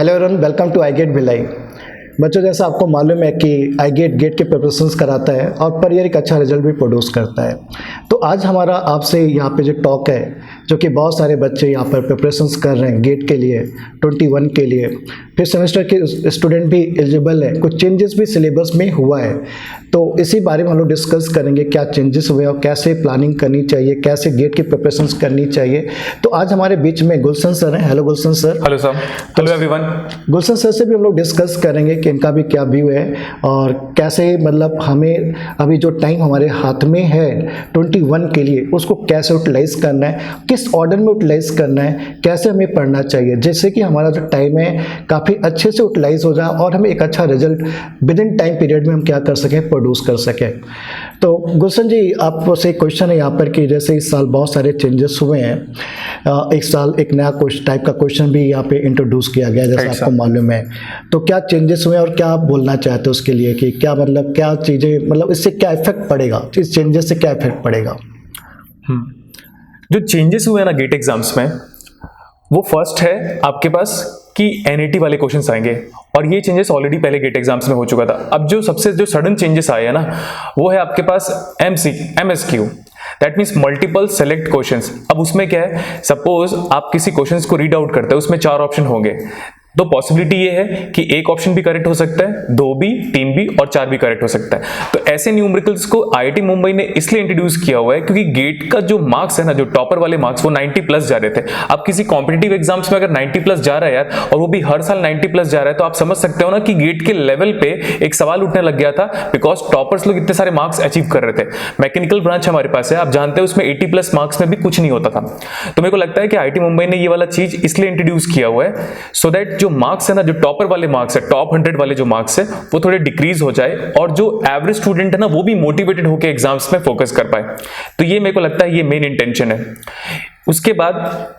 Hello everyone, welcome to I GATE Bhilai. बच्चों, जैसा आपको मालूम है कि आई गेट के प्रिपरेशंस कराता है और पर ईयर एक अच्छा रिजल्ट भी प्रोड्यूस करता है। तो आज हमारा आपसे यहाँ पे जो टॉक है, जो कि बहुत सारे बच्चे यहाँ पर प्रिपरेशंस कर रहे हैं गेट के लिए, 21 के लिए, फिर सेमेस्टर के स्टूडेंट भी एलिजिबल है, कुछ चेंजेस भी सिलेबस में हुआ है। तो इसी बारे में हम लोग डिस्कस करेंगे क्या चेंजेस हुए और कैसे प्लानिंग करनी चाहिए, कैसे गेट की प्रिपरेशंस करनी चाहिए। तो आज हमारे बीच में गुलशन सर हैं। Hello Gulshan sir. Hello sir. Hello everyone. Gulshan sir से भी हम लोग डिस्कस करेंगे कि इनका भी क्या व्यू है और कैसे मतलब हमें अभी जो टाइम हमारे हाथ में है 21 के लिए उसको कैसे यूटिलाइज करना है, किस ऑर्डर में यूटिलाइज करना है, कैसे हमें पढ़ना चाहिए, जिससे कि हमारा जो टाइम है काफ़ी अच्छे से यूटिलाइज हो जाए और हमें एक अच्छा result with in time period में हम क्या कर सकें, प्रोड्यूस कर सकें। तो गुलशन जी, आपसे एक क्वेश्चन है यहाँ पर कि जैसे इस साल बहुत सारे चेंजेस हुए हैं, एक साल एक नया टाइप का क्वेश्चन भी यहाँ पे इंट्रोड्यूस किया गया जैसे आपको मालूम है। तो क्या चेंजेस हुए और क्या आप बोलना चाहते हो उसके लिए कि क्या मतलब क्या चीज़ें, मतलब इससे क्या इफेक्ट पड़ेगा, इस चेंजेस से क्या इफेक्ट पड़ेगा? जो चेंजेस हुए हैं ना गेट एग्जाम्स में, वो फर्स्ट है आपके पास कि एनईटी वाले क्वेश्चंस आएंगे और ये चेंजेस ऑलरेडी पहले गेट एग्जाम्स में हो चुका था। अब जो सबसे जो सडन चेंजेस आए हैं ना, वो है आपके पास MSQ, that means multiple select questions. अब उसमें क्या है, सपोज आप किसी क्वेश्चंस को रीड आउट करते हैं, उसमें 4 ऑप्शन होंगे, तो पॉसिबिलिटी ये है कि एक ऑप्शन भी करेक्ट हो सकता है, 2 भी, 3 भी और 4 भी करेक्ट हो सकता है। तो ऐसे न्यूमेरिकल्स को आईआईटी मुंबई ने इसलिए इंट्रोड्यूस किया हुआ है क्योंकि गेट का जो मार्क्स है ना, जो टॉपर वाले मार्क्स, वो 90 प्लस जा रहे थे। अब किसी कॉम्पिटिटिव एग्जाम्स में अगर 90 प्लस जा रहा है यार, और वो भी हर साल 90 प्लस जा रहा है, तो आप समझ सकते हो ना कि गेट के लेवल पे एक सवाल उठने लग गया था, बिकॉज टॉपर्स लोग इतने सारे मार्क्स अचीव कर रहे थे। मैकेनिकल ब्रांच हमारे पास है, आप जानते हैं उसमें 80 प्लस मार्क्स में भी कुछ नहीं होता था। तो मेरे को लगता है कि आईआईटी मुंबई ने ये वाला चीज इसलिए इंट्रोड्यूस किया हुआ है सो दैट जो मार्क्स है ना, जो टॉपर वाले मार्क्स है, टॉप 100 वाले जो मार्क्स है, वो थोड़े डिक्रीज हो जाए और जो एवरेज स्टूडेंट है ना, वो भी मोटिवेटेड होकर एग्जाम्स में फोकस कर पाए। तो ये मेरे को लगता है ये मेन इंटेंशन है। उसके बाद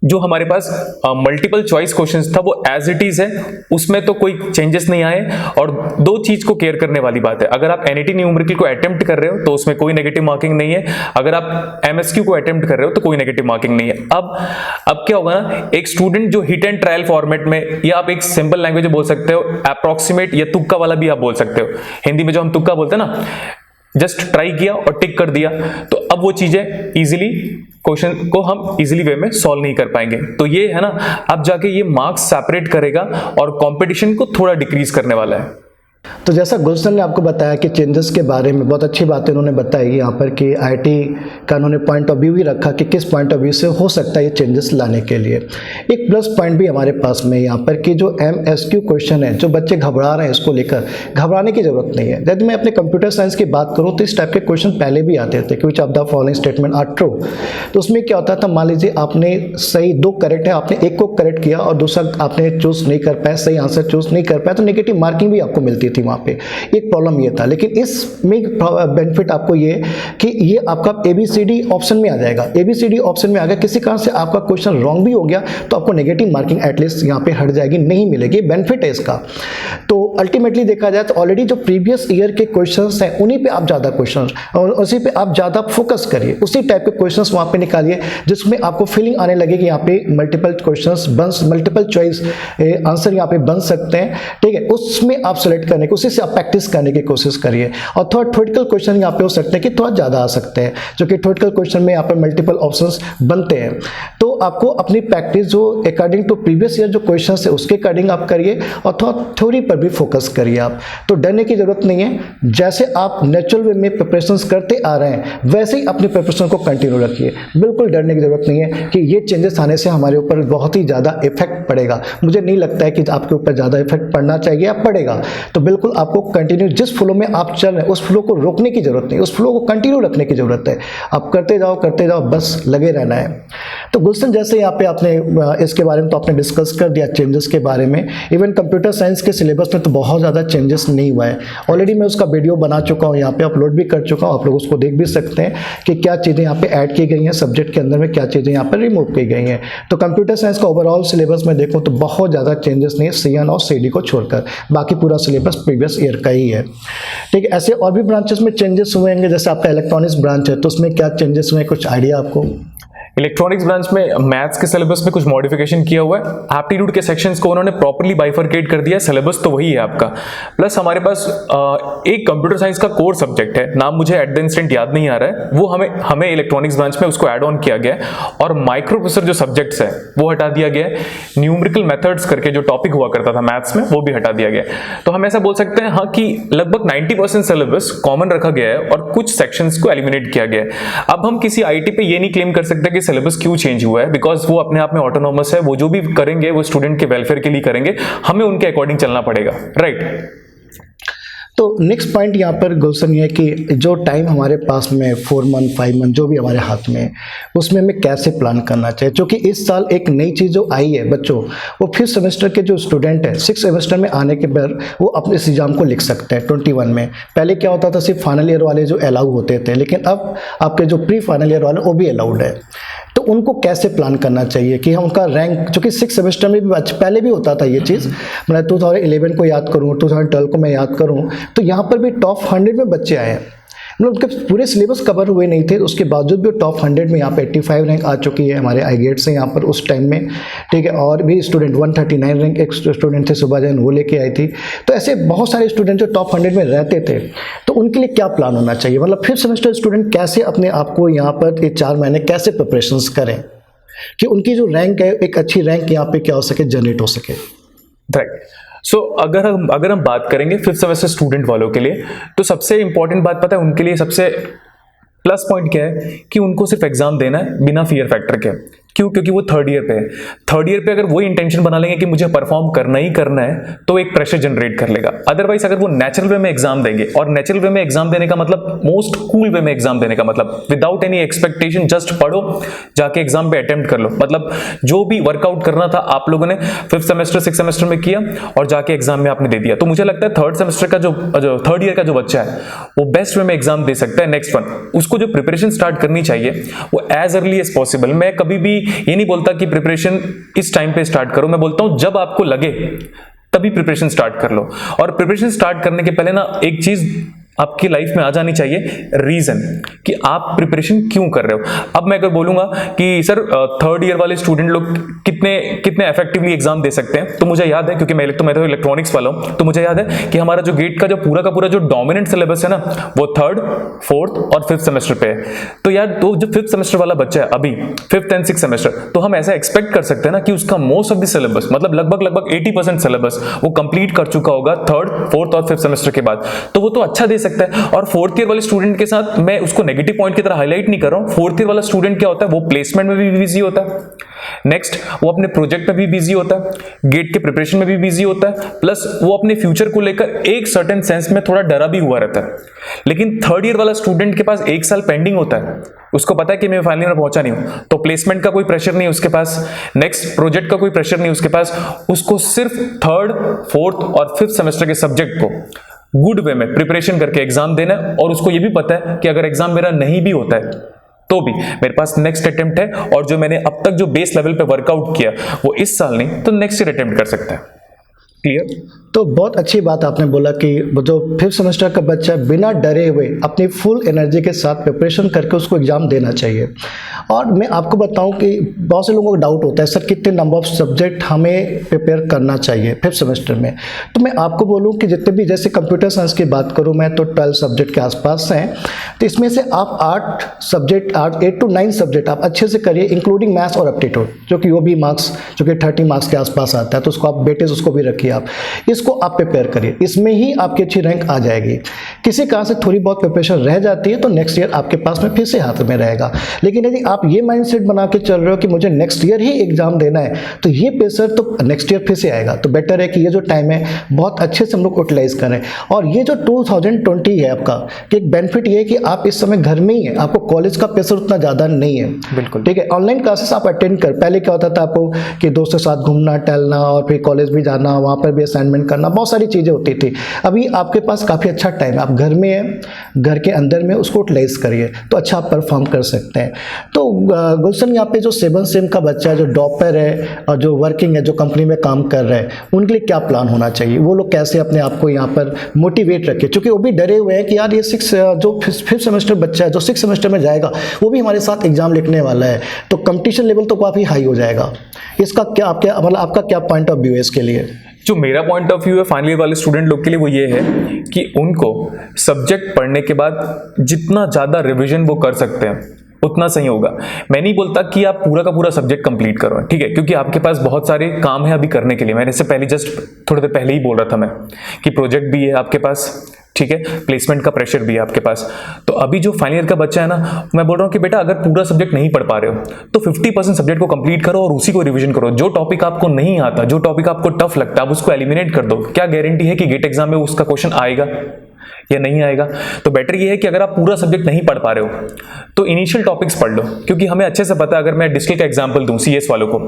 जो हमारे पास मल्टीपल चॉइस क्वेश्चंस था, वो एज इट इज है, उसमें तो कोई चेंजेस नहीं आए। और 2 चीज को केयर करने वाली बात है, अगर आप एनईटी न्यूमेरिकल को अटेम्प्ट कर रहे हो तो उसमें कोई नेगेटिव मार्किंग नहीं है, अगर आप एमएसक्यू को अटेम्प्ट कर रहे हो तो कोई नेगेटिव मार्किंग नहीं है। अब क्या होगा ना, एक स्टूडेंट जो हिट एंड ट्रायल फॉर्मेट में, या आप एक सिंपल लैंग्वेज में बोल सकते हो, अप्रोक्सीमेट या तुक्का वाला भी आप बोल सकते हो, हिंदी में जो हम तुक्का बोलते हैं ना, जस्ट ट्राई किया और टिक कर दिया, तो अब वो चीजें इजीली क्वेश्चन को हम इजीली वे में सॉल्व नहीं कर पाएंगे। तो ये है ना, अब जाके ये मार्क्स सेपरेट करेगा और कंपटीशन को थोड़ा डिक्रीज करने वाला है। तो जैसा गुलशन ने आपको बताया कि चेंजेस के बारे में बहुत अच्छी बातें उन्होंने बताई यहाँ पर कि आईआईटी का उन्होंने पॉइंट ऑफ व्यू भी रखा कि किस पॉइंट ऑफ व्यू से हो सकता है ये चेंजेस लाने के लिए। एक प्लस पॉइंट भी हमारे पास में यहाँ पर कि जो MSQ क्वेश्चन है, जो बच्चे घबरा रहे हैं इसको लेकर, घबराने की जरूरत नहीं है। यदि मैं अपने कंप्यूटर साइंस की बात करूँ तो इस टाइप के क्वेश्चन पहले भी आते थे कि which of the following statement are true. तो उसमें क्या होता था, मान लीजिए आपने सही 2 करेक्ट है, आपने एक को करेक्ट किया और दूसरा आपने चूज नहीं कर पाया, सही आंसर चूज नहीं कर पाया, तो नेगेटिव मार्किंग भी आपको मिलती थी वहाँ पे। एक प्रॉब्लम ये था, लेकिन इसमें बेनिफिट आपको ये कि ये आपका ABCD ऑप्शन में आ जाएगा। ABCD ऑप्शन में आ गया, किसी कारण से आपका क्वेश्चन रॉन्ग भी हो गया तो आपको नेगेटिव मार्किंग एटलीस्ट यहाँ पे हट जाएगी, नहीं मिलेगी, बेनिफिट है इसका। तो अल्टीमेटली देखा जाए तो ऑलरेडी जो प्रीवियस ईयर के क्वेश्चंस हैं उन्हीं पे आप ज़्यादा क्वेश्चन और उसी पे आप ज़्यादा फोकस करिए, उसी टाइप के क्वेश्चंस वहाँ पे निकालिए जिसमें आपको फीलिंग आने लगे कि यहाँ पे multiple questions multiple choice answer यहाँ पे बन सकते हैं, ठीक है। उसमें आप सेलेक्ट करने की, उसी से आप प्रैक्टिस करने की कोशिश करिए। और थोड़ा थ्योरेटिकल क्वेश्चन यहाँ पे हो सकते हैं कि थोड़ा ज़्यादा आ सकते हैं, जो कि थ्योरेटिकल क्वेश्चन में यहाँ पे मल्टीपल ऑप्शंस बनते हैं। तो आपको अपनी प्रैक्टिस जो अकॉर्डिंग टू प्रीवियस ईयर जो क्वेश्चंस है उसके अकॉर्डिंग आप करिए और थोड़ा थ्योरी पर भी फोकस करिए आप। तो डरने की जरूरत नहीं है, जैसे आप नेचुरल वे में प्रिपरेशंस करते आ रहे हैं वैसे ही अपनी प्रिपरेशन को कंटिन्यू रखिए। बिल्कुल डरने की जरूरत नहीं है कि ये चेंजेस आने से हमारे ऊपर बहुत ही ज़्यादा इफेक्ट पड़ेगा। मुझे नहीं लगता है कि आपके ऊपर ज़्यादा इफेक्ट पड़ना चाहिए या पड़ेगा। तो बिल्कुल आपको कंटिन्यू जिस फ्लो में आप चल रहे हैं उस फ्लो को रोकने की जरूरत नहीं, उस फ्लो को कंटिन्यू रखने की जरूरत है। आप करते जाओ, बस लगे रहना है। तो गुलशन, जैसे यहाँ पे आपने इसके बारे में तो आपने डिस्कस कर दिया चेंजेस के बारे में। इवन कंप्यूटर साइंस के सिलेबस में तो बहुत ज़्यादा चेंजेस नहीं हुआ है, ऑलरेडी मैं उसका वीडियो बना चुका हूँ, यहाँ पे अपलोड भी कर चुका हूँ, आप लोग उसको देख भी सकते हैं कि क्या चीज़ें यहाँ पे ऐड की गई हैं सब्जेक्ट के अंदर में, क्या चीज़ें यहाँ पर रिमूव की गई हैं। तो कंप्यूटर साइंस का ओवरऑल सिलेबस में देखूँ तो बहुत ज़्यादा चेंजेस नहीं है, CN और CD को छोड़कर, बाकी पूरा सिलेबस प्रीवियस ईयर का ही है, ठीक है। ऐसे और भी ब्रांचेस में चेंजेस हुए होंगे, जैसे आपका इलेक्ट्रॉनिक्स ब्रांच है तो उसमें क्या चेंजेस हुए, कुछ आइडिया आपको? इलेक्ट्रॉनिक्स ब्रांच में मैथ्स के सिलेबस में कुछ मॉडिफिकेशन किया हुआ है, एप्टीट्यूड के सेक्शंस को उन्होंने प्रॉपर्ली बाइफरकेट कर दिया है, सिलेबस तो वही है आपका। प्लस हमारे पास एक कंप्यूटर साइंस का कोर सब्जेक्ट है, नाम मुझे एट द इंस्टेंट याद नहीं आ रहा है, वो हमें इलेक्ट्रॉनिक्स ब्रांच में उसको ऐड ऑन किया गया है। और माइक्रो प्रोसेसर जो सब्जेक्ट्स है वो हटा दिया गया है। न्यूमेरिकल मेथड्स करके जो टॉपिक हुआ करता था मैथ्स में वो भी हटा दिया गया है। तो हम ऐसा बोल सकते हैं हाँ कि लगभग 90% सिलेबस कॉमन रखा गया है और कुछ सेक्शंस को एलिमिनेट किया गया है। अब हम किसी आईटी पे ये नहीं क्लेम कर सकते कि सिलेबस क्यों चेंज हुआ है, बिकॉज वो अपने आप में ऑटोनॉमस है, वो जो भी करेंगे वो स्टूडेंट के वेलफेयर के लिए करेंगे, हमें उनके अकॉर्डिंग चलना पड़ेगा, राइट। तो नेक्स्ट पॉइंट यहाँ पर गुलशन ये है कि जो टाइम हमारे पास में 4 मंथ 5 मंथ जो भी हमारे हाथ में है उसमें हमें कैसे प्लान करना चाहिए, क्योंकि इस साल एक नई चीज़ जो आई है बच्चों, वो 5th सेमेस्टर के जो स्टूडेंट है 6th सेमेस्टर में आने के बाद वो अपने इस एग्जाम को लिख सकते हैं 21 में। पहले क्या होता था, सिर्फ फाइनल ईयर वाले जो अलाउ होते थे, लेकिन अब आपके जो प्री फाइनल ईयर वाले वो भी अलाउड है। तो उनको कैसे प्लान करना चाहिए कि हम उनका रैंक, जो कि 6th सेमेस्टर में भी पहले भी होता था ये चीज़, मैं 2011 को याद करूँ, 2012 को मैं याद करूँ, तो यहाँ पर भी टॉप 100 में बच्चे आए हैं। मतलब उनके पूरे सिलेबस कवर हुए नहीं थे, उसके बावजूद भी टॉप 100 में यहाँ पे 85 रैंक आ चुकी है हमारे आई गेट से यहाँ पर उस टाइम में, ठीक है। और भी स्टूडेंट 139 रैंक एक स्टूडेंट थे सुबह जैन, वो लेके आई थी। तो ऐसे बहुत सारे स्टूडेंट जो टॉप 100 में रहते थे, तो उनके लिए क्या प्लान होना चाहिए, मतलब 5th सेमेस्टर स्टूडेंट कैसे अपने आप को यहाँ पर ये 4 महीने कैसे प्रिपरेशंस करें कि उनकी जो रैंक है एक अच्छी रैंक यहाँ पे क्या हो सके, जनरेट हो सके, राइट। सो अगर हम बात करेंगे 5th सेमेस्टर स्टूडेंट वालों के लिए, तो सबसे इंपॉर्टेंट बात पता है उनके लिए सबसे प्लस पॉइंट क्या है कि उनको सिर्फ एग्जाम देना है बिना फियर फैक्टर के। क्यों? क्योंकि वो 3rd ईयर पे है। 3rd ईयर पे अगर वो इंटेंशन बना लेंगे कि मुझे परफॉर्म करना ही करना है, तो एक प्रेशर जनरेट कर लेगा। अदरवाइज अगर वो नेचुरल वे में एग्जाम देंगे, और नेचुरल वे में एग्जाम देने का मतलब मोस्ट कूल वे में एग्जाम देने का मतलब विदाउट एनी एक्सपेक्टेशन, जस्ट पढ़ो, जाके एग्जाम पे अटेम्प्ट कर लो। मतलब जो भी वर्कआउट करना था आप लोगों ने 5th सेमेस्टर 6th सेमेस्टर में किया और जाके एग्जाम में आपने दे दिया। तो मुझे लगता है 3rd सेमेस्टर का जो 3rd ईयर का जो बच्चा है वो बेस्ट वे में एग्जाम दे सकता है। नेक्स्ट वन, उसको जो प्रिपरेशन स्टार्ट करनी चाहिए वो एज अर्ली एज पॉसिबल। मैं कभी भी ये नहीं बोलता कि प्रिपरेशन इस टाइम पे स्टार्ट करो, मैं बोलता हूं जब आपको लगे तभी प्रिपरेशन स्टार्ट कर लो। और प्रिपरेशन स्टार्ट करने के पहले ना एक चीज आपकी लाइफ में आ जानी चाहिए, रीजन, कि आप प्रिपरेशन क्यों कर रहे हो। अब मैं अगर बोलूंगा कि सर 3rd ईयर वाले स्टूडेंट लोग कितने इफेक्टिवली एग्जाम दे सकते हैं, तो मुझे याद है, क्योंकि मैं तो इलेक्ट्रॉनिक्स वाला हूं, तो मुझे याद है कि हमारा जो गेट का जो पूरा जो डोमिनेंट सिलेबस है ना, वो 3rd, 4th और 5th सेमेस्टर पे है। तो यार तो जो 5th सेमेस्टर वाला बच्चा है अभी 5th एंड 6th सेमेस्टर, तो हम ऐसा एक्सपेक्ट कर सकते हैं ना कि उसका मोस्ट ऑफ द सिलेबस, मतलब लगभग 80% सिलेबस वो कंप्लीट कर चुका होगा 3rd, 4th और 5th सेमेस्टर के बाद। तो वो तो अच्छा दे सकता है। और 4th ईयर वाले स्टूडेंट के साथ मैं उसको नेगेटिव पॉइंट की तरह हाईलाइट नहीं कर रहा हूं। 4th ईयर वाला स्टूडेंट क्या होता है, वो प्लेसमेंट में भी बिजी होता है, नेक्स्ट वो अपने प्रोजेक्ट में भी बिजी होता है, गेट के प्रिपरेशन में भी बिजी होता है, प्लस वो अपने फ्यूचर को लेकर एक सर्टेन सेंस में थोड़ा डरा भी हुआ रहता है। लेकिन 3rd ईयर वाला स्टूडेंट के पास 1 साल पेंडिंग होता है, उसको पता है कि मैं फाइनल ईयर में पहुंचा नहीं हूं, तो प्लेसमेंट का कोई प्रेशर नहीं है उसके पास, नेक्स्ट प्रोजेक्ट का कोई प्रेशर नहीं उसके पास। उसको सिर्फ 3rd, 4th और 5th सेमेस्टर के सब्जेक्ट को गुड वे में प्रिपरेशन करके एग्जाम देना है। और उसको ये भी पता है कि अगर एग्जाम मेरा नहीं भी होता है तो भी मेरे पास नेक्स्ट अटेम्प्ट है, और जो मैंने अब तक जो बेस लेवल पे वर्कआउट किया वो इस साल नहीं तो नेक्स्ट ईयर अटेम्प्ट कर सकता है। क्लियर? तो बहुत अच्छी बात आपने बोला कि जो 5th सेमेस्टर का बच्चा बिना डरे हुए अपनी फुल एनर्जी के साथ प्रिपरेशन करके उसको एग्ज़ाम देना चाहिए। और मैं आपको बताऊं कि बहुत से लोगों को डाउट होता है सर कितने नंबर ऑफ सब्जेक्ट हमें प्रिपेयर करना चाहिए 5th सेमेस्टर में। तो मैं आपको बोलूं कि जितने भी, जैसे कंप्यूटर साइंस की बात करूं मैं, तो 12 सब्जेक्ट के आसपास हैं। तो इसमें से आप 8 to 9 सब्जेक्ट आप अच्छे से करिए, इंक्लूडिंग मैथ्स और एप्टीट्यूड, जो कि वो भी मार्क्स जो कि 30 मार्क्स के आसपास आता है, तो उसको आप बेटेज उसको भी रखिए, आप इसको आप प्रिपेयर करिए, इसमें ही आपकी अच्छी रैंक आ जाएगी। किसी कारण से थोड़ी बहुत प्रिपरेशन रह जाती है तो नेक्स्ट ईयर आपके पास में फिर से हाथ में रहेगा। लेकिन यदि आप ये माइंडसेट बना के चल रहे हो कि मुझे नेक्स्ट ईयर ही एग्जाम देना है, तो ये प्रेशर तो नेक्स्ट ईयर फिर से आएगा। तो बेटर है कि ये जो टाइम है बहुत अच्छे से हम लोग यूटिलाइज करें। और ये जो 2020 है आपका, कि एक बेनिफिट ये है कि आप इस समय घर में ही है, आपको कॉलेज का प्रेशर उतना ज़्यादा नहीं है। बिल्कुल ठीक है, ऑनलाइन क्लासेस आप अटेंड कर, पहले क्या होता था आपको कि दोस्तों के साथ घूमना टहलना और फिर कॉलेज भी जाना, वहाँ पर भी असाइनमेंट करना, बहुत सारी चीज़ें होती थी। अभी आपके पास काफ़ी अच्छा टाइम है, आप घर में है, घर के अंदर में उसको यूटिलाइज करिए तो अच्छा आप परफॉर्म कर सकते हैं। तो गुलशन यहाँ पे जो 7 सेम का बच्चा है, जो डॉपर है और जो वर्किंग है, जो कंपनी में काम कर रहा है, उनके लिए क्या प्लान होना चाहिए? वो लोग कैसे अपने आप को यहाँ पर मोटिवेट रखें, क्योंकि वो भी डरे हुए हैं कि यार ये 5th सेमेस्टर बच्चा है जो 6th सेमेस्टर में जाएगा, वो भी हमारे साथ एग्जाम लिखने वाला है, तो कंपटीशन लेवल तो काफ़ी हाई हो जाएगा। इसका क्या आपका क्या पॉइंट ऑफ व्यू है इसके लिए? जो मेरा पॉइंट ऑफ व्यू है फाइनल ईयर वाले स्टूडेंट लोग के लिए वो ये है कि उनको सब्जेक्ट पढ़ने के बाद जितना ज़्यादा रिवीजन वो कर सकते हैं उतना सही होगा। मैं नहीं बोलता कि आप पूरा का पूरा सब्जेक्ट कंप्लीट करो, ठीक है, क्योंकि आपके पास बहुत सारे काम है अभी करने के लिए। मैंने इससे पहले जस्ट थोड़ी देर पहले ही बोल रहा था मैं कि प्रोजेक्ट भी है आपके पास, ठीक है, प्लेसमेंट का प्रेशर भी है आपके पास। तो अभी जो फाइनल ईयर का बच्चा है ना, मैं बोल रहा हूँ कि बेटा अगर पूरा सब्जेक्ट नहीं पढ़ पा रहे हो तो 50% सब्जेक्ट को कंप्लीट करो और उसी को रिवीजन करो। जो टॉपिक आपको नहीं आता, जो टॉपिक आपको टफ लगता है, आप उसको एलिमिनेट कर दो। क्या गारंटी है कि गेट एग्जाम में उसका क्वेश्चन आएगा या नहीं आएगा? तो बेटर ये है कि अगर आप पूरा सब्जेक्ट नहीं पढ़ पा रहे हो तो इनिशियल टॉपिक्स पढ़ लो, क्योंकि हमें अच्छे से पता है। अगर मैं डिस्कल का एग्जांपल दूं सीएस वालों को,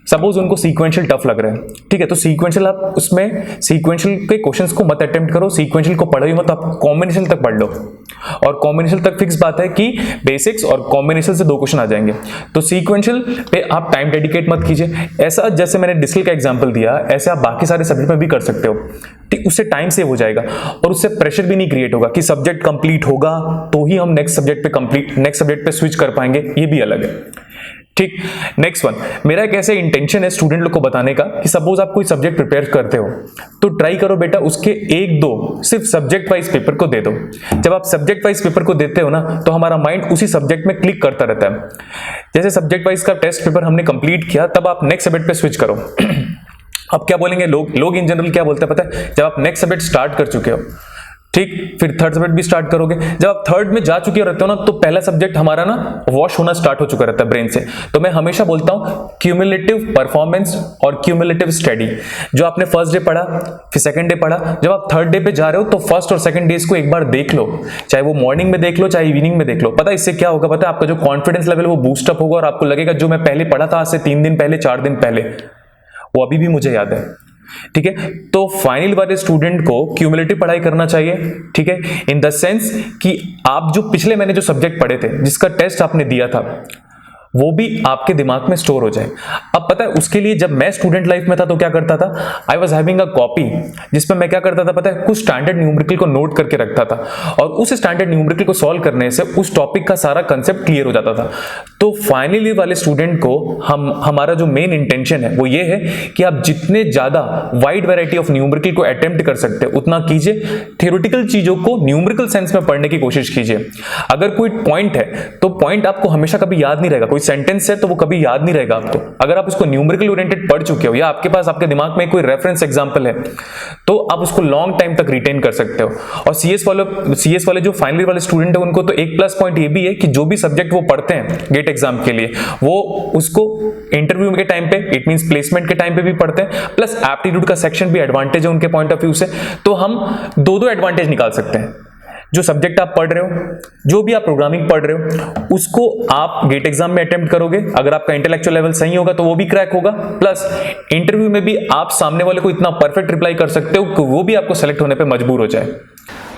सपोज उनको सीक्वेंशियल टफ लग रहा है, ठीक है, तो सीक्वेंशियल आप उसमें सीक्वेंशियल के क्वेश्चंस को मत अटेम्प्ट करो, सीक्वेंशियल को पढ़ो ही मत, आप कॉम्बिनेशन तक पढ़ लो। और कॉम्बिनेशन तक फिक्स बात है कि बेसिक्स और कॉम्बिनेशन से 2 क्वेश्चन आ जाएंगे। तो सीक्वेंशियल पे आप टाइम डेडिकेट मत कीजिए। ऐसा जैसे मैंने डिस्कल का एग्जांपल दिया, ऐसे आप बाकी सारे सब्जेक्ट में भी कर सकते हो, ठीक, उससे टाइम सेव हो जाएगा और उससे प्रेशर भी नहीं क्रिएट होगा कि सब्जेक्ट कंप्लीट होगा तो ही हम नेक्स्ट सब्जेक्ट पे स्विच कर पाएंगे, ये भी अलग है, ठीक। नेक्स्ट वन, मेरा एक ऐसे इंटेंशन है स्टूडेंट लोग को बताने का कि सपोज आप कोई सब्जेक्ट प्रिपेयर करते हो तो ट्राई करो बेटा उसके 1-2 सिर्फ सब्जेक्ट वाइज पेपर को दे दो। जब आप सब्जेक्ट वाइज पेपर को देते हो ना तो हमारा माइंड उसी सब्जेक्ट में क्लिक करता रहता है। जैसे सब्जेक्ट वाइज का टेस्ट पेपर हमने कंप्लीट किया, तब आप नेक्स्ट सब्जेक्ट पे स्विच करो। अब क्या बोलेंगे लोग इन जनरल क्या बोलते हैं पता है? जब आप नेक्स्ट सब्जेक्ट स्टार्ट कर चुके हो, ठीक, फिर थर्ड सब्जेक्ट भी स्टार्ट करोगे। जब आप थर्ड में जा चुके रहते हो ना तो पहला सब्जेक्ट हमारा ना वॉश होना स्टार्ट हो चुका रहता है ब्रेन से। तो मैं हमेशा बोलता हूं क्यूमुलेटिव परफॉर्मेंस और क्यूमुलेटिव स्टडी। जो आपने फर्स्ट डे पढ़ा, फिर सेकंड डे पढ़ा, जब आप थर्ड डे पे जा रहे हो तो फर्स्ट और सेकंड डेज को एक बार देख लो, चाहे वो मॉर्निंग में देख लो चाहे इवनिंग में देख लो। पता है इससे क्या होगा? पता है आपका जो कॉन्फिडेंस लेवल वो बूस्टअप होगा और आपको लगेगा जो मैं पहले पढ़ा था आज से 3 दिन पहले 4 दिन पहले, वो अभी भी मुझे याद है, ठीक है। तो फाइनल वाले स्टूडेंट को क्यूमुलेटिव पढ़ाई करना चाहिए, ठीक है, इन द सेंस कि आप जो पिछले महीने जो सब्जेक्ट पढ़े थे, जिसका टेस्ट आपने दिया था, वो भी आपके दिमाग में स्टोर हो जाए। अब पता है उसके लिए जब मैं स्टूडेंट लाइफ में था तो क्या करता था, I was having a copy जिसमें मैं क्या करता था पता है, कुछ स्टैंडर्ड न्यूमेरिकल को नोट करके रखता था और उस स्टैंडर्ड न्यूमेरिकल को सॉल्व करने से उस टॉपिक का सारा कंसेप्ट क्लियर हो जाता था। तो फाइनली वाले स्टूडेंट को हमारा जो मेन इंटेंशन है वो ये है कि आप जितने ज्यादा वाइड वैरायटी ऑफ न्यूमेरिकल को अटेम्प्ट कर सकते हैं उतना कीजिए। थ्योरेटिकल चीजों को न्यूमेरिकल सेंस में पढ़ने की कोशिश कीजिए। अगर कोई पॉइंट है तो पॉइंट आपको हमेशा कभी याद नहीं रहेगा, कोई सेंटेंस है तो वो कभी याद नहीं रहेगा आपको। अगर आप उसको न्यूमेरिकल ओरिएंटेड पढ़ चुके हो या आपके पास आपके दिमाग में कोई रेफरेंस एग्जांपल है तो आप उसको लॉन्ग टाइम तक रिटेन कर सकते हो। और सीएस वाले जो फाइनल वाले स्टूडेंट है उनको तो एक प्लस पॉइंट ये भी है कि जो भी सब्जेक्ट वो पढ़ते हैं गेट एग्जाम के लिए वो उसको इंटरव्यू के टाइम पे, इट मींस प्लेसमेंट के टाइम पे भी पढ़ते हैं, प्लस एप्टीट्यूड का सेक्शन भी एडवांटेज है उनके पॉइंट ऑफ व्यू से। तो हम 2 एडवांटेज निकाल सकते हैं। जो सब्जेक्ट आप पढ़ रहे हो, जो भी आप प्रोग्रामिंग पढ़ रहे हो, उसको आप गेट एग्जाम में अटेम्प्ट करोगे, अगर आपका इंटेलेक्चुअल लेवल सही होगा तो वो भी क्रैक होगा, प्लस इंटरव्यू में भी आप सामने वाले को इतना परफेक्ट रिप्लाई कर सकते हो कि वो भी आपको सेलेक्ट होने पे मजबूर हो जाए।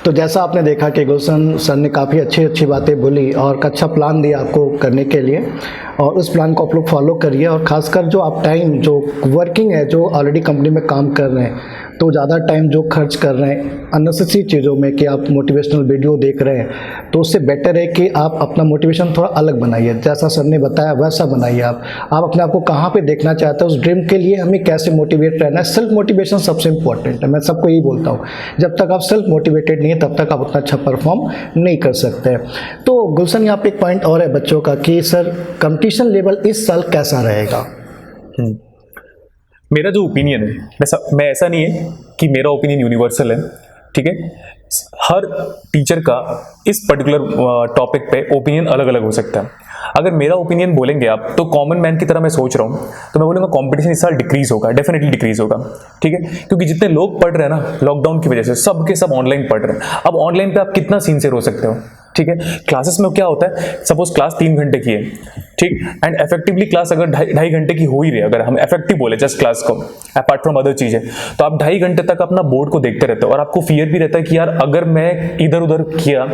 तो जैसा आपने देखा कि गुलशन सर ने काफ़ी अच्छी बातें बोली और अच्छा प्लान दिया आपको करने के लिए, और उस प्लान को आप लोग फॉलो करिए। और ख़ासकर जो आप टाइम जो वर्किंग है, जो ऑलरेडी कंपनी में काम कर रहे हैं, तो ज़्यादा टाइम जो खर्च कर रहे हैं अननेसेसरी चीज़ों में कि आप मोटिवेशनल वीडियो देख रहे हैं, तो उससे बेटर है कि आप अपना मोटिवेशन थोड़ा अलग बनाइए। जैसा सर ने बताया वैसा बनाइए। आप अपने आप को कहाँ पे देखना चाहते हैं, उस ड्रीम के लिए हमें कैसे मोटिवेट रहना है। सेल्फ मोटिवेशन सबसे इंपॉर्टेंट है। मैं सबको यही बोलता हूँ, जब तक आप सेल्फ मोटिवेटेड नहीं है तब तक आप उतना अच्छा परफॉर्म नहीं कर सकते। तो गुलशन यहाँ पे एक पॉइंट और है बच्चों का कि सर कंपटीशन लेवल इस साल कैसा रहेगा? मेरा जो ओपिनियन है, मैं ऐसा नहीं है कि मेरा ओपिनियन यूनिवर्सल है, ठीक है। हर टीचर का इस पर्टिकुलर टॉपिक पे ओपिनियन अलग अलग हो सकता है। अगर मेरा ओपिनियन बोलेंगे आप तो कॉमन मैन की तरह मैं सोच रहा हूँ तो मैं बोलूँगा कंपटीशन इस साल डिक्रीज होगा, डेफिनेटली डिक्रीज होगा, ठीक है। क्योंकि जितने लोग पढ़ रहे हैं ना लॉकडाउन की वजह से सब के सब ऑनलाइन पढ़ रहे हैं। अब ऑनलाइन पे आप कितना सिंसियर हो सकते हो? ठीक है। क्लासेस में क्या होता है, सपोज क्लास 3 घंटे की है, ठीक, एंड इफेक्टिवली क्लास अगर 2.5 घंटे की हो ही रही है, अगर हम इफेक्टिव बोले जस्ट क्लास को अपार्ट फ्रॉम अदर चीजें, तो आप 2.5 घंटे तक अपना बोर्ड को देखते रहते हो और आपको फियर भी रहता है कि यार अगर मैं इधर उधर किया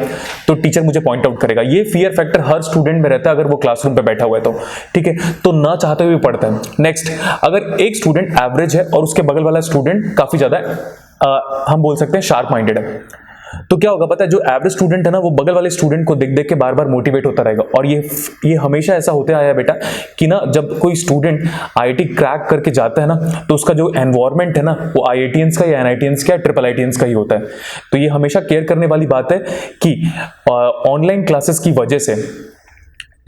तो टीचर मुझे पॉइंट आउट करेगा। ये फियर फैक्टर हर स्टूडेंट में रहता है अगर वो क्लासरूम पे बैठा हुआ है तो, ठीक है, तो ना चाहते हुए भी पढ़ता है। नेक्स्ट, अगर एक स्टूडेंट एवरेज है और उसके बगल वाला स्टूडेंट काफी ज्यादा हम बोल सकते हैं शार्प माइंडेड है, तो क्या होगा पता है, जो एवरेज स्टूडेंट है ना वो बगल वाले स्टूडेंट को देख देख के बार बार मोटिवेट होता रहेगा। और ये हमेशा ऐसा होते आया बेटा कि ना जब कोई स्टूडेंट आईआईटी क्रैक करके जाता है ना तो उसका जो एनवायरनमेंट है ना वो आईआईटीएंस का या एनआईटीएंस का या ट्रिपल आईटीएंस का ही होता है। तो ये हमेशा केयर करने वाली बात है कि ऑनलाइन क्लासेस की वजह से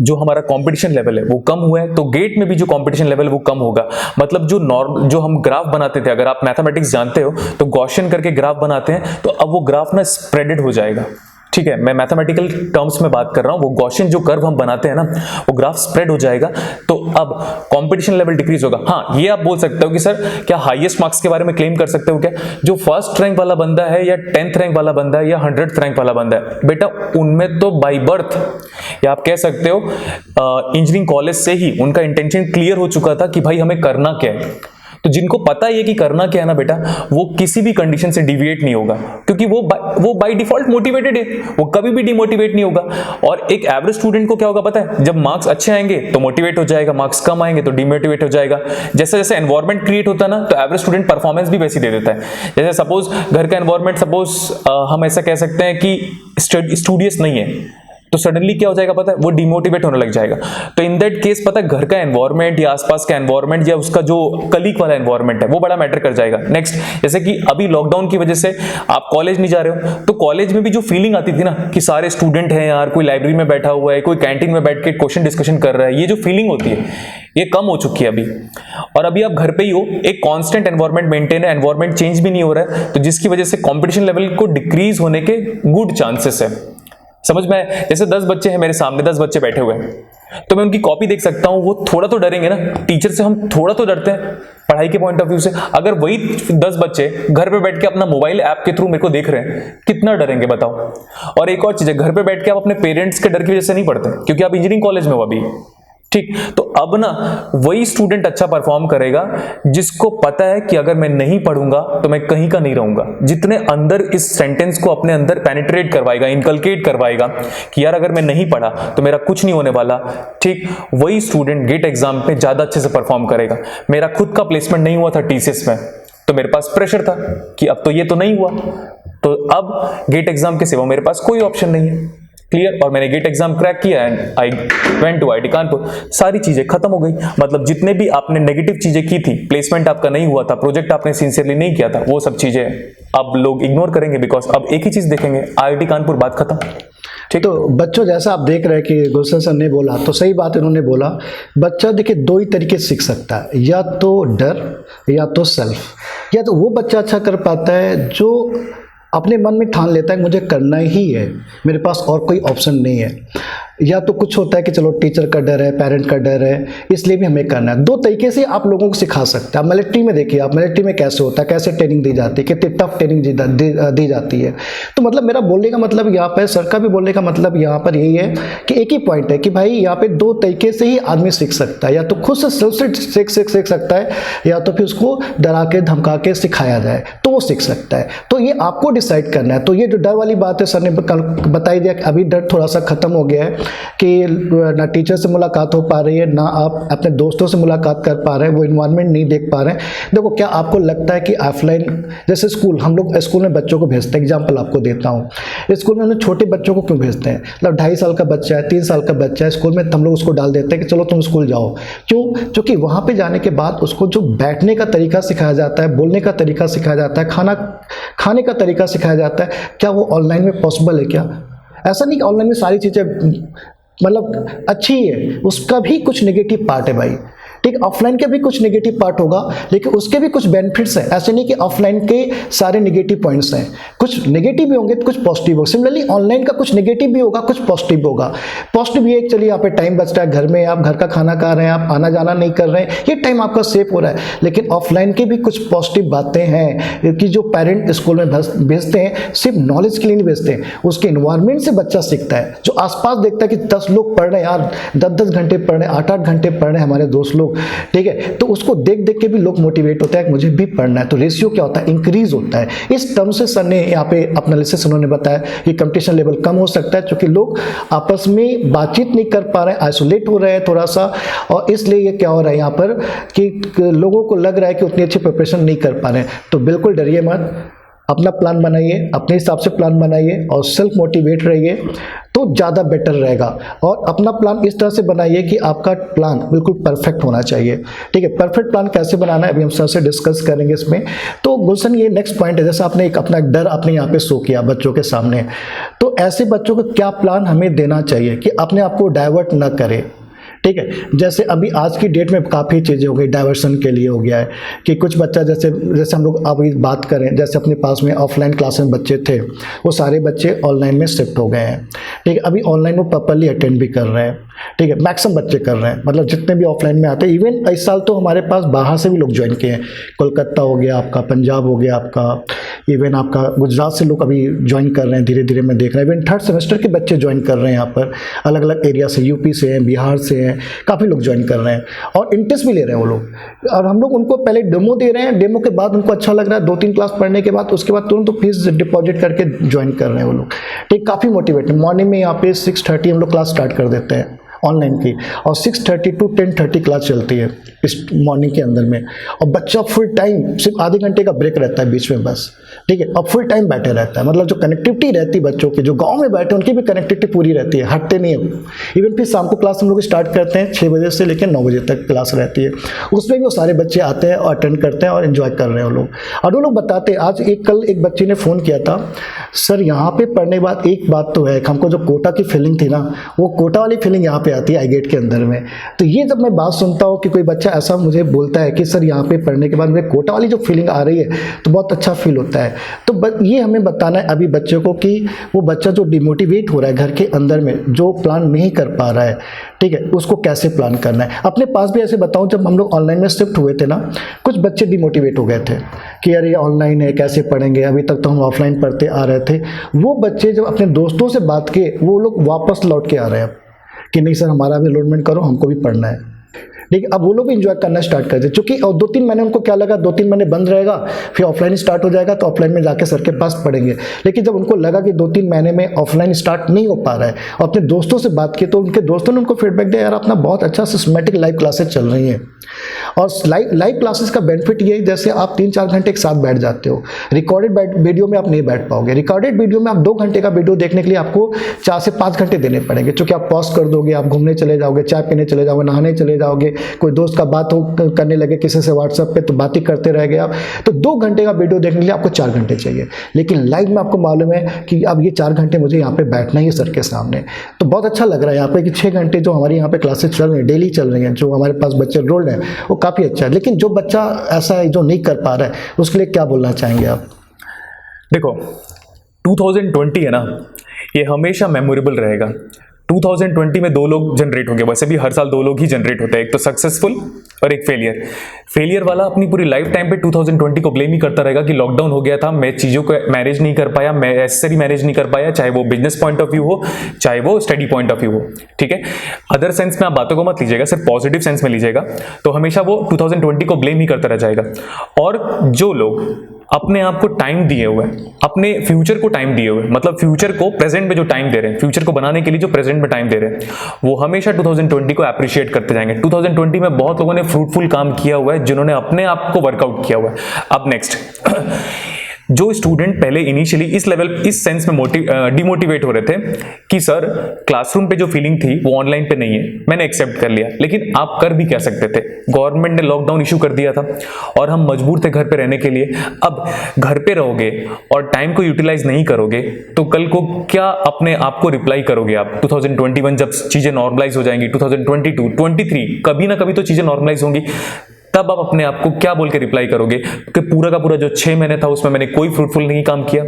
जो हमारा कंपटीशन लेवल है वो कम हुआ है, तो गेट में भी जो कंपटीशन लेवल है वो कम होगा। मतलब जो हम ग्राफ बनाते थे, अगर आप मैथमेटिक्स जानते हो तो गॉसियन करके ग्राफ बनाते हैं, तो अब वो ग्राफ ना स्प्रेडेड हो जाएगा, ठीक है, मैं मैथमेटिकल टर्म्स में बात कर रहा हूं। वो गॉसियन जो कर्व हम बनाते हैं ना वो ग्राफ स्प्रेड हो जाएगा, तो अब कंपटीशन लेवल डिक्रीज होगा। हाँ, ये आप बोल सकते हो कि सर क्या हाईएस्ट मार्क्स के बारे में क्लेम कर सकते हो क्या, जो फर्स्ट रैंक वाला बंदा है या 10th रैंक वाला बंदा है या 100th रैंक वाला बंदा है, बेटा उनमें तो बाई बर्थ या आप कह सकते हो इंजीनियरिंग कॉलेज से ही उनका इंटेंशन क्लियर हो चुका था कि भाई हमें करना क्या है। तो जिनको पता है कि करना क्या है ना बेटा, वो किसी भी कंडीशन से डिविएट नहीं होगा, क्योंकि वो बाय डिफॉल्ट मोटिवेटेड है, वो कभी भी डिमोटिवेट नहीं होगा। और एक एवरेज स्टूडेंट को क्या होगा पता है, जब मार्क्स अच्छे आएंगे तो मोटिवेट हो जाएगा, मार्क्स कम आएंगे तो डिमोटिवेट हो जाएगा। जैसे जैसे एनवायरमेंट क्रिएट होता है ना तो एवरेज स्टूडेंट परफॉर्मेंस भी वैसी दे देता है। जैसे सपोज घर का एनवायरमेंट, सपोज हम ऐसा कह सकते हैं कि स्टूडियस नहीं है, तो सडनली क्या हो जाएगा पता है, वो डिमोटिवेट होने लग जाएगा। तो इन दैट केस पता है घर का एनवायरमेंट या आसपास का एनवायरमेंट या उसका जो कलीग वाला एनवायरमेंट है वो बड़ा मैटर कर जाएगा। नेक्स्ट, जैसे कि अभी लॉकडाउन की वजह से आप कॉलेज नहीं जा रहे हो, तो कॉलेज में भी जो फीलिंग आती थी ना कि सारे स्टूडेंट हैं यार, कोई लाइब्रेरी में बैठा हुआ है, कोई कैंटीन में बैठ के क्वेश्चन डिस्कशन कर रहा है, ये जो फीलिंग होती है ये कम हो चुकी है अभी। और अभी आप घर पे ही हो, एक कांस्टेंट एनवायरमेंट मेंटेन है, एनवायरमेंट चेंज भी नहीं हो रहा है, तो जिसकी वजह से कंपटीशन लेवल को डिक्रीज होने के गुड चांसेस है। समझ में, जैसे 10 बच्चे हैं मेरे सामने, 10 बच्चे बैठे हुए हैं, तो मैं उनकी कॉपी देख सकता हूं, वो थोड़ा तो डरेंगे ना, टीचर से हम थोड़ा तो डरते हैं पढ़ाई के पॉइंट ऑफ व्यू से। अगर वही 10 बच्चे घर पे बैठ के अपना मोबाइल ऐप के थ्रू मेरे को देख रहे हैं, कितना डरेंगे बताओ। और एक और चीज है, घर पे बैठ के आप अपने पेरेंट्स के डर की वजह से नहीं पढ़ते, क्योंकि आप इंजीनियरिंग कॉलेज में हो अभी, ठीक। तो अब ना वही स्टूडेंट अच्छा परफॉर्म करेगा जिसको पता है कि अगर मैं नहीं पढ़ूंगा तो मैं कहीं का नहीं रहूंगा, जितने अंदर इस सेंटेंस को अपने अंदर पेनिट्रेट करवाएगा, इनकलकेट करवाएगा कि यार अगर मैं नहीं पढ़ा तो मेरा कुछ नहीं होने वाला, ठीक, वही स्टूडेंट गेट एग्जाम पे ज्यादा अच्छे से परफॉर्म करेगा। मेरा खुद का प्लेसमेंट नहीं हुआ था टीसीएस में, तो मेरे पास प्रेशर था कि अब तो ये तो नहीं हुआ, तो अब गेट एग्जाम के सिवा मेरे पास कोई ऑप्शन नहीं है, क्लियर। और मैंने गेट एग्जाम क्रैक किया and I went to IIT Kanpur, सारी चीजें खत्म हो गई। मतलब जितने भी आपने नेगेटिव चीजें की थी, प्लेसमेंट आपका नहीं हुआ था, प्रोजेक्ट आपने सिंसियरली नहीं किया था, वो सब चीजें अब लोग इग्नोर करेंगे, बिकॉज अब एक ही चीज देखेंगे, आईआईटी कानपुर, बात खत्म। ठीक, तो बच्चों जैसा आप देख रहे हैं कि गुलशन सर ने बोला तो सही बात इन्होंने बोला। बच्चा देखिए दो ही तरीके से सीख सकता है, या तो डर या तो सेल्फ। या तो वो बच्चा अच्छा कर पाता है जो अपने मन में ठान लेता है मुझे करना ही है, मेरे पास और कोई ऑप्शन नहीं है। या तो कुछ होता है कि चलो टीचर का डर है, पेरेंट का डर है, इसलिए भी हमें करना है। दो तरीके से आप लोगों को सिखा सकते हैं। आप मिलिट्री में देखिए, आप मिलिट्री में कैसे होता है, कैसे ट्रेनिंग दी जाती है, कितनी टफ ट्रेनिंग दी जाती है। तो मतलब मेरा बोलने का मतलब यहाँ पर, सर का भी बोलने का मतलब यहाँ पर यही है कि एक ही पॉइंट है कि भाई यहाँ पे दो तरीके से ही आदमी सीख सकता है, या तो खुद से सेल्फ से सीख सकता है, या तो फिर उसको डरा के धमका के सिखाया जाए तो वो सीख सकता है। तो ये आपको डिसाइड करना है। तो ये जो डर वाली बात है, सर ने बताई दिया कि अभी डर थोड़ा सा खत्म हो गया है कि ना टीचर से मुलाकात हो पा रही है, ना आप अपने दोस्तों से मुलाकात कर पा रहे हैं, वो इन्वायरमेंट नहीं देख पा रहे हैं। देखो, क्या आपको लगता है कि ऑफलाइन, जैसे स्कूल, हम लोग स्कूल में बच्चों को भेजते हैं, एग्जाम्पल आपको देता हूँ, स्कूल में हम छोटे बच्चों को क्यों भेजते हैं? मतलब 2.5 साल का बच्चा है, 3 साल का बच्चा है, स्कूल में हम लोग उसको डाल देते हैं कि चलो तुम स्कूल जाओ। क्यों? क्योंकि वहाँ पर जाने के बाद उसको जो बैठने का तरीका सिखाया जाता है, बोलने का तरीका सिखाया जाता है, खाने का तरीका सिखाया जाता है, क्या वो ऑनलाइन में पॉसिबल है क्या? ऐसा नहीं कि ऑनलाइन में सारी चीज़ें मतलब अच्छी है, उसका भी कुछ नेगेटिव पार्ट है भाई। ठीक, ऑफलाइन के भी कुछ नेगेटिव पार्ट होगा, लेकिन उसके भी कुछ बेनिफिट्स हैं। ऐसे नहीं कि ऑफलाइन के सारे नेगेटिव पॉइंट्स हैं, कुछ नेगेटिव भी होंगे तो कुछ पॉजिटिव होगा। सिमिलरली ऑनलाइन का कुछ नेगेटिव भी होगा, कुछ पॉजिटिव भी होगा। पॉजिटिव ये चलिए यहाँ पे टाइम बच रहा है, घर में आप घर का खाना खा रहे हैं, आप आना जाना नहीं कर रहे हैं, ये टाइम आपका सेव हो रहा है। लेकिन ऑफलाइन की भी कुछ पॉजिटिव बातें हैं कि जो पेरेंट स्कूल में भेजते हैं सिर्फ नॉलेज के लिए नहीं भेजते हैं, उसके इन्वायरमेंट से बच्चा सीखता है। जो आसपास देखता है कि 10 लोग पढ़ रहे हैं यार, 10-10 घंटे पढ़ रहे हैं, 8-8 घंटे पढ़ रहे हैं हमारे दोस्त लोग, ठीक है, तो उसको देख देख के भी लोग मोटिवेट होता है कि मुझे भी पढ़ना है। तो रेशियो क्या होता है, इंक्रीज होता है। इस टर्म से सर ने यहाँ पे अपना एनालिसिस उन्होंने बताया कि कंपटीशन लेवल कम हो सकता है, क्योंकि लोग आपस में बातचीत नहीं कर पा रहे हैं, आइसोलेट हो रहे हैं थोड़ा सा, और इसलिए ये क्या हो रहा है यहाँ पर कि लोगों को लग रहा है कि उतनी अच्छी प्रिपरेशन नहीं कर पा रहे हैं। तो बिल्कुल डरिए मत, अपना प्लान बनाइए, अपने हिसाब से प्लान बनाइए और सेल्फ मोटिवेट रहिए तो ज़्यादा बेटर रहेगा। और अपना प्लान इस तरह से बनाइए कि आपका प्लान बिल्कुल परफेक्ट होना चाहिए, ठीक है। परफेक्ट प्लान कैसे बनाना है अभी हम सर से डिस्कस करेंगे इसमें। तो गुलशन ये नेक्स्ट पॉइंट है, जैसे आपने एक अपना डर अपने यहाँ पे शो किया बच्चों के सामने, तो ऐसे बच्चों को क्या प्लान हमें देना चाहिए कि अपने आप को डाइवर्ट ना करे, ठीक है। जैसे अभी आज की डेट में काफ़ी चीज़ें हो गई, डाइवर्सन के लिए हो गया है कि कुछ बच्चा जैसे हम लोग अभी बात करें, जैसे अपने पास में ऑफलाइन क्लास में बच्चे थे, वो सारे बच्चे ऑनलाइन में शिफ्ट हो गए हैं, ठीक है। अभी ऑनलाइन वो प्रॉपर्ली अटेंड भी कर रहे हैं, ठीक है, मैक्सिमम बच्चे कर रहे हैं, मतलब जितने भी ऑफलाइन में आते हैं। इवन इस साल तो हमारे पास बाहर से भी लोग ज्वाइन किए हैं, कोलकाता हो गया आपका, पंजाब हो गया आपका, इवन आपका गुजरात से लोग अभी ज्वाइन कर रहे हैं, धीरे धीरे मैं देख रहा हूँ। इवन 3rd सेमेस्टर के बच्चे ज्वाइन कर रहे हैं यहाँ पर, अलग अलग एरिया से, यूपी से हैं, बिहार से हैं, काफ़ी लोग ज्वाइन कर रहे हैं और इंटरेस्ट भी ले रहे हैं वो लोग। और हम लोग उनको पहले डेमो दे रहे हैं, डेमो के बाद उनको अच्छा लग रहा है, 2-3 क्लास पढ़ने के बाद उसके बाद तुरंत तो फीस डिपॉजिट करके ज्वाइन कर रहे हैं वो लोग, ठीक। काफ़ी मोटिवेटेड, मॉर्निंग में यहाँ पे 6:30 हम लोग क्लास स्टार्ट कर देते हैं ऑनलाइन की, और 6:30 to 10:30 क्लास चलती है इस मॉर्निंग के अंदर में। और बच्चा फुल टाइम, सिर्फ आधे घंटे का ब्रेक रहता है बीच में बस, ठीक है, और फुल टाइम बैठे रहता है। मतलब जो कनेक्टिविटी रहती है बच्चों की, जो गांव में बैठे उनकी भी कनेक्टिविटी पूरी रहती है, हटते नहीं है। इवन फिर शाम को क्लास हम लोग स्टार्ट करते हैं 6 बजे से लेकर 9 बजे तक क्लास रहती है, उसमें भी वो सारे बच्चे आते हैं और अटेंड करते हैं और इन्जॉय कर रहे हैं वो लोग। और वो लोग बताते हैं, आज कल एक बच्चे ने फ़ोन किया था, सर यहाँ पे पढ़ने के बाद एक बात तो है, हमको जो कोटा की फीलिंग थी ना, वो कोटा वाली फीलिंग यहाँ पे आती है आईगेट के अंदर में। तो ये जब मैं बात सुनता हूँ कि कोई बच्चा ऐसा मुझे बोलता है कि सर यहाँ पे पढ़ने के बाद मुझे कोटा वाली जो फीलिंग आ रही है, तो बहुत अच्छा फील होता है। तो ये हमें बताना है अभी बच्चों को कि वो बच्चा जो डिमोटिवेट हो रहा है घर के अंदर में, जो प्लान नहीं कर पा रहा है, ठीक है, उसको कैसे प्लान करना है। अपने पास भी ऐसे बताऊं, जब हम लोग ऑनलाइन में शिफ्ट हुए थे ना, कुछ बच्चे डिमोटिवेट हो गए थे कि यार ये ऑनलाइन है, कैसे पढ़ेंगे, अभी तक तो हम ऑफलाइन पढ़ते आ रहे थे। वो बच्चे जब अपने दोस्तों से बात किए, वो लोग वापस लौट के आ रहे हैं अब कि नहीं सर हमारा भी अलॉटमेंट करो, हमको भी पढ़ना है, ठीक है। अब वो लोग भी इंजॉय करना स्टार्ट कर दे, चूंकि और 2-3 महीने उनको क्या लगा, 2-3 महीने बंद रहेगा, फिर ऑफलाइन स्टार्ट हो जाएगा, तो ऑफलाइन में जाके सर के पास पढ़ेंगे। लेकिन जब उनको लगा कि 2-3 महीने में ऑफलाइन स्टार्ट नहीं हो पा रहा है, और अपने दोस्तों से बात की, तो उनके दोस्तों ने उनको फीडबैक दिया, यार अपना बहुत अच्छा सिस्टमेटिक लाइव क्लासेस चल रही हैं। और लाइव क्लासेस का बेनिफिट ये है, जैसे आप 3-4 घंटे एक साथ बैठ जाते हो, रिकॉर्डेड वीडियो में आप नहीं बैठ पाओगे। रिकॉर्डेड वीडियो में आप 2 घंटे का वीडियो देखने के लिए आपको 4 से 5 घंटे देने पड़ेंगे, क्योंकि आप पॉज कर दोगे, आप घूमने चले जाओगे, चाय पीने चले जाओगे, नहाने चले जाओगे, कोई दोस्त का बात करने लगे किसी से व्हाट्सएप पे, तो बातें करते रह गए आप। तो 2 घंटे का वीडियो देखने के लिए आपको 4 घंटे चाहिए, लेकिन लाइव में आपको मालूम है कि अब ये 4 घंटे मुझे यहाँ पे बैठना ही है सर के सामने। तो बहुत अच्छा लग रहा है यहाँ पे कि 6 घंटे जो हमारे यहाँ पे क्लासेस चल रही हैं, डेली चल रही हैं, जो हमारे पास बच्चे रोल्ड हैं, वो काफ़ी अच्छा है। लेकिन जो बच्चा ऐसा है जो नहीं कर पा रहा है, उसके लिए क्या बोलना चाहेंगे आप? देखो 2020 है ना, ये हमेशा मेमोरेबल रहेगा। 2020 में 2 लोग जनरेट होंगे, वैसे भी हर साल 2 लोग ही जनरेट होते हैं, एक तो सक्सेसफुल और एक फेलियर वाला अपनी पूरी लाइफ टाइम पे 2020 को ब्लेम ही करता रहेगा कि लॉकडाउन हो गया था, मैं चीज़ों को मैनेज नहीं कर पाया, मैं नेसेसरी मैनेज नहीं कर पाया, चाहे वो बिजनेस पॉइंट ऑफ व्यू हो, चाहे वो स्टडी पॉइंट ऑफ व्यू हो, ठीक है। अदर सेंस में आप बातों को मत लीजिएगा, सिर्फ पॉजिटिव सेंस में लीजिएगा, तो हमेशा वो 2020 को ब्लेम ही करता रह जाएगा। और जो लोग अपने आप को टाइम दिए हुए, अपने फ्यूचर को टाइम दिए हुए, मतलब फ्यूचर को प्रेजेंट में जो टाइम दे रहे हैं, फ्यूचर को बनाने के लिए जो प्रेजेंट में टाइम दे रहे हैं, वो हमेशा 2020 को अप्रिशिएट करते जाएंगे। 2020 में बहुत लोगों ने फ्रूटफुल काम किया हुआ है, जिन्होंने अपने आप को वर्कआउट किया हुआ है। अब नेक्स्ट जो स्टूडेंट पहले इनिशियली इस लेवल इस सेंस में डिमोटिवेट हो रहे थे कि सर क्लासरूम पे जो फीलिंग थी वो ऑनलाइन पे नहीं है, मैंने एक्सेप्ट कर लिया, लेकिन आप कर भी क्या सकते थे, गवर्नमेंट ने लॉकडाउन इशू कर दिया था और हम मजबूर थे घर पे रहने के लिए। अब घर पे रहोगे और टाइम को यूटिलाइज नहीं करोगे तो कल को क्या अपने आप को रिप्लाई करोगे आप? 2021 जब चीजें नॉर्मलाइज हो जाएंगी, 2022, 23 कभी ना कभी तो चीजें नॉर्मलाइज होंगी, तब आप अपने आप को क्या बोल के रिप्लाई करोगे कि पूरा का पूरा जो 6 महीने था उसमें मैंने कोई फ्रूटफुल नहीं काम किया।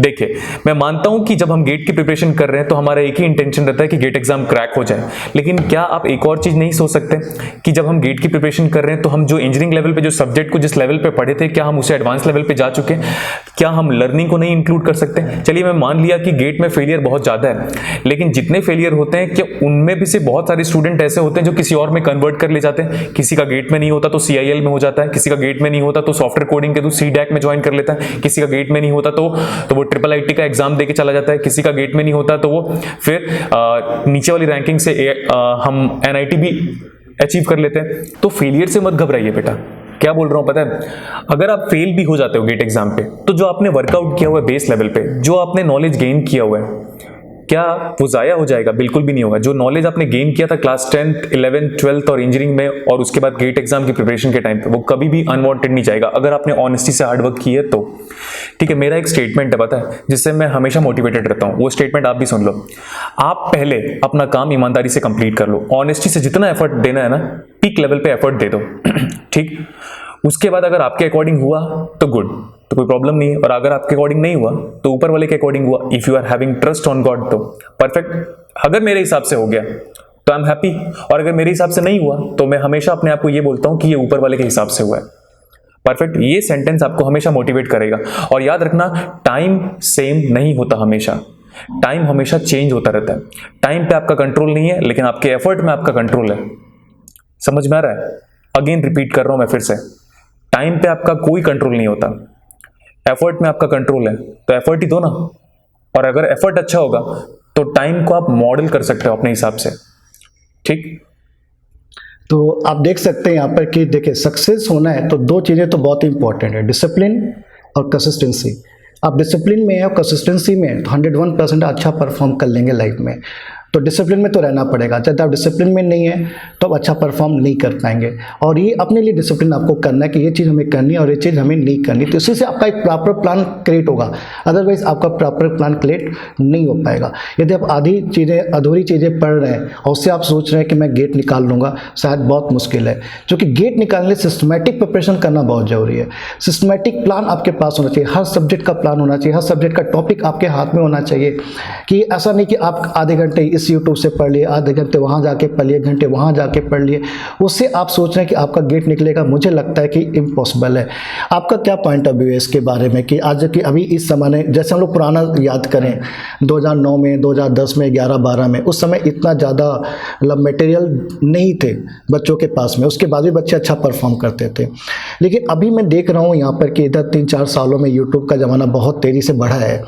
देखिए, मैं मानता हूं कि जब हम गेट की प्रिपरेशन कर रहे हैं तो हमारा एक ही इंटेंशन रहता है कि गेट एग्जाम क्रैक हो जाए, लेकिन क्या आप एक और चीज नहीं सोच सकते कि जब हम गेट की प्रिपरेशन कर रहे हैं तो हम जो इंजीनियरिंग लेवल पे जो सब्जेक्ट को जिस लेवल पे पढ़े थे, क्या हम उसे एडवांस लेवल पे जा चुके हैं? क्या हम लर्निंग को नहीं इंक्लूड कर सकते? चलिए, मैं मान लिया कि गेट में फेलियर बहुत ज्यादा है, लेकिन जितने फेलियर होते हैं कि उनमें भी से बहुत सारे स्टूडेंट ऐसे होते हैं जो किसी और में कन्वर्ट कर ले जाते हैं। किसी का गेट में नहीं होता तो CIL में हो जाता है, किसी का गेट में नहीं होता तो सॉफ्टवेयर कोडिंग के थ्रू CDAC में ज्वाइन कर लेता है, किसी का गेट में नहीं होता तो वो IIIT का एग्जाम देके चला जाता है, किसी का गेट में नहीं होता तो वो फिर नीचे वाली रैंकिंग से हम NIT भी अचीव कर लेते हैं। तो फेलियर से मत घबराइए बेटा। क्या बोल रहा हूं पता है, अगर आप फेल भी हो जाते हो गेट एग्जाम पे तो जो आपने वर्कआउट किया हुआ है बेस लेवल पे, जो आपने नॉलेज गेन किया हुआ है, क्या वो जाया हो जाएगा? बिल्कुल भी नहीं होगा। जो नॉलेज आपने गेन किया था क्लास 10th, 11th, 12th और इंजीनियरिंग में और उसके बाद गेट एग्जाम की प्रिपरेशन के टाइम पे, वो कभी भी अनवांटेड नहीं जाएगा अगर आपने ऑनेस्टी से हार्डवर्क की है तो। ठीक है, मेरा एक स्टेटमेंट है पता है जिससे मैं हमेशा मोटिवेटेड रहता हूं, वो स्टेटमेंट आप भी सुन लो। आप पहले अपना काम ईमानदारी से कंप्लीट कर लो, ऑनेस्टी से जितना एफर्ट देना है ना, पीक लेवल पे एफर्ट दे दो। ठीक, उसके बाद अगर आपके अकॉर्डिंग हुआ तो गुड, तो कोई प्रॉब्लम नहीं है, और अगर आपके अकॉर्डिंग नहीं हुआ तो ऊपर वाले के अकॉर्डिंग हुआ। If you are having trust on God तो परफेक्ट। अगर मेरे हिसाब से हो गया तो आई एम हैप्पी, और अगर मेरे हिसाब से नहीं हुआ तो मैं हमेशा अपने आप को ये बोलता हूं कि ये ऊपर वाले के हिसाब से हुआ है। परफेक्ट, ये सेंटेंस आपको हमेशा मोटिवेट करेगा। और याद रखना, टाइम सेम नहीं होता हमेशा, टाइम हमेशा चेंज होता रहता है। टाइम पे आपका कंट्रोल नहीं है, लेकिन आपके एफर्ट में आपका कंट्रोल है। समझ में आ रहा है? अगेन रिपीट कर रहा हूं मैं फिर से, टाइम पे आपका कोई कंट्रोल नहीं होता, एफर्ट में आपका कंट्रोल है। तो एफर्ट ही दो ना, और अगर एफर्ट अच्छा होगा तो टाइम को आप मॉडल कर सकते हो अपने हिसाब से। ठीक, तो आप देख सकते हैं यहाँ पर कि देखिए, सक्सेस होना है तो दो चीज़ें तो बहुत ही इंपॉर्टेंट है, डिसिप्लिन और कंसिस्टेंसी। आप डिसिप्लिन में है और कंसिस्टेंसी में है तो 101% अच्छा परफॉर्म कर लेंगे लाइफ में। तो डिसिप्लिन में तो रहना पड़ेगा, जब आप डिसिप्लिन में नहीं है तो आप अच्छा परफॉर्म नहीं कर पाएंगे। और ये अपने लिए डिसिप्लिन आपको करना है कि ये चीज़ हमें करनी है और ये चीज़ हमें नहीं करनी, तो इसी से आपका एक प्रॉपर प्लान क्रिएट होगा। अदरवाइज आपका प्रॉपर प्लान क्रिएट नहीं हो पाएगा। यदि आप आधी चीज़ें, अधूरी चीज़ें पढ़ रहे हैं और उससे आप सोच रहे हैं कि मैं गेट निकाल लूँगा, शायद बहुत मुश्किल है। क्योंकि गेट निकालने सिस्टमेटिक प्रिपरेशन करना बहुत ज़रूरी है। सिस्टमेटिक प्लान आपके पास होना चाहिए, हर सब्जेक्ट का प्लान होना चाहिए, हर सब्जेक्ट का टॉपिक आपके हाथ में होना चाहिए। कि ऐसा नहीं कि आप आधे घंटे यूट्यूब से पढ़ लिए, आधे घंटे वहाँ जाके पढ़ लिए, घंटे वहाँ जाके पढ़ लिए, उससे आप सोच रहे हैं कि आपका गेट निकलेगा। मुझे लगता है कि इम्पॉसिबल है। आपका क्या पॉइंट ऑफ व्यू है इसके बारे में कि आज कि अभी इस समय में, जैसे हम लोग पुराना याद करें 2009 में, 2010 में, 11-12 में, उस समय इतना ज़्यादा मतलब मटेरियल नहीं थे बच्चों के पास में, उसके बाद भी बच्चे अच्छा परफॉर्म करते थे। लेकिन अभी मैं देख रहा हूँ यहाँ पर कि इधर 3-4 सालों में यूट्यूब का ज़माना बहुत तेज़ी से बढ़ा है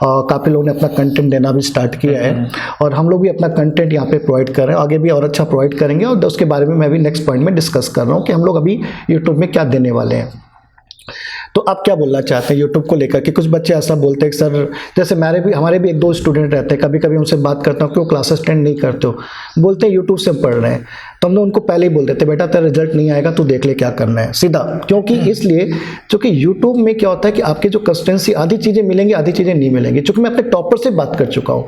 और काफ़ी लोगों ने अपना कंटेंट देना भी स्टार्ट किया है और हम लोग भी अपना कंटेंट यहाँ पे प्रोवाइड कर रहे हैं, आगे भी और अच्छा प्रोवाइड करेंगे। और उसके बारे में मैं भी नेक्स्ट पॉइंट में डिस्कस कर रहा हूँ कि हम लोग अभी यूट्यूब में क्या देने वाले हैं। तो आप क्या बोलना चाहते हैं यूट्यूब को लेकर कि कुछ बच्चे ऐसा बोलते हैं कि सर, जैसे हमारे भी 1-2 स्टूडेंट रहते हैं, कभी कभी उनसे बात करता हूँ कि वो क्लासेस अटेंड नहीं करते हो, बोलते हैं यूट्यूब से पढ़ रहे हैं। तो हम लोग उनको पहले ही बोल देते बेटा तेरा रिजल्ट नहीं आएगा, तू देख ले क्या करना है सीधा। क्योंकि इसलिए क्योंकि यूट्यूब में क्या होता है कि आपकी जो कंसिस्टेंसी, आधी चीज़ें मिलेंगी, आधी चीज़ें नहीं मिलेंगी। क्योंकि मैं अपने टॉपर से बात कर चुका हूँ,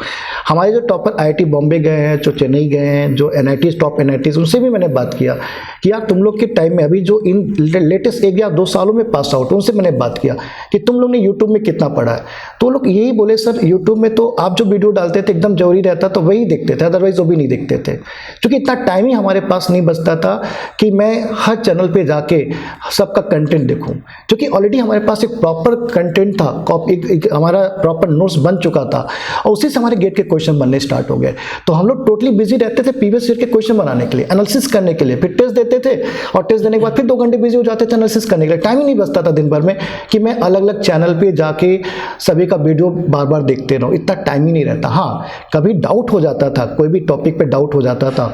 हमारे जो टॉपर IIT बॉम्बे गए हैं, जो चेन्नई गए हैं, जो NIT टॉप NIT, उनसे भी मैंने बात किया कि यार तुम लोग के टाइम में अभी जो इन लेटेस्ट 1 या 2 सालों में पास आउट, उनसे मैंने बात किया कि तुम लोग ने यूट्यूब में कितना पढ़ा है। तो लोग यही बोले सर यूट्यूब में तो आप जो वीडियो डालते थे एकदम जरूरी रहता तो वही देखते थे, अदरवाइज वो भी नहीं देखते थे। क्योंकि इतना टाइम ही हमारे पास नहीं बचता था कि मैं हर चैनल पे जाके सबका कंटेंट देखूं। क्योंकि ऑलरेडी हमारे पास एक प्रॉपर कंटेंट था, एक हमारा प्रॉपर नोट्स बन चुका था और उसी से हमारे गेट के क्वेश्चन बनने स्टार्ट हो गए। तो हम लोग टोटली बिजी रहते थे प्रीवियस ईयर के क्वेश्चन बनाने के लिए, एनालिसिस करने के लिए, फिर टेस्ट देते थे और टेस्ट देने के बाद फिर 2 घंटे बिजी हो जाते थे एनालिसिस करने के लिए। टाइम ही नहीं बचता था दिन भर में कि मैं अलग अलग चैनल पे जाके सभी का वीडियो बार बार देखते रहूं, इतना टाइम ही नहीं रहता। हाँ, कभी डाउट हो जाता था, कोई भी टॉपिक पे डाउट हो जाता था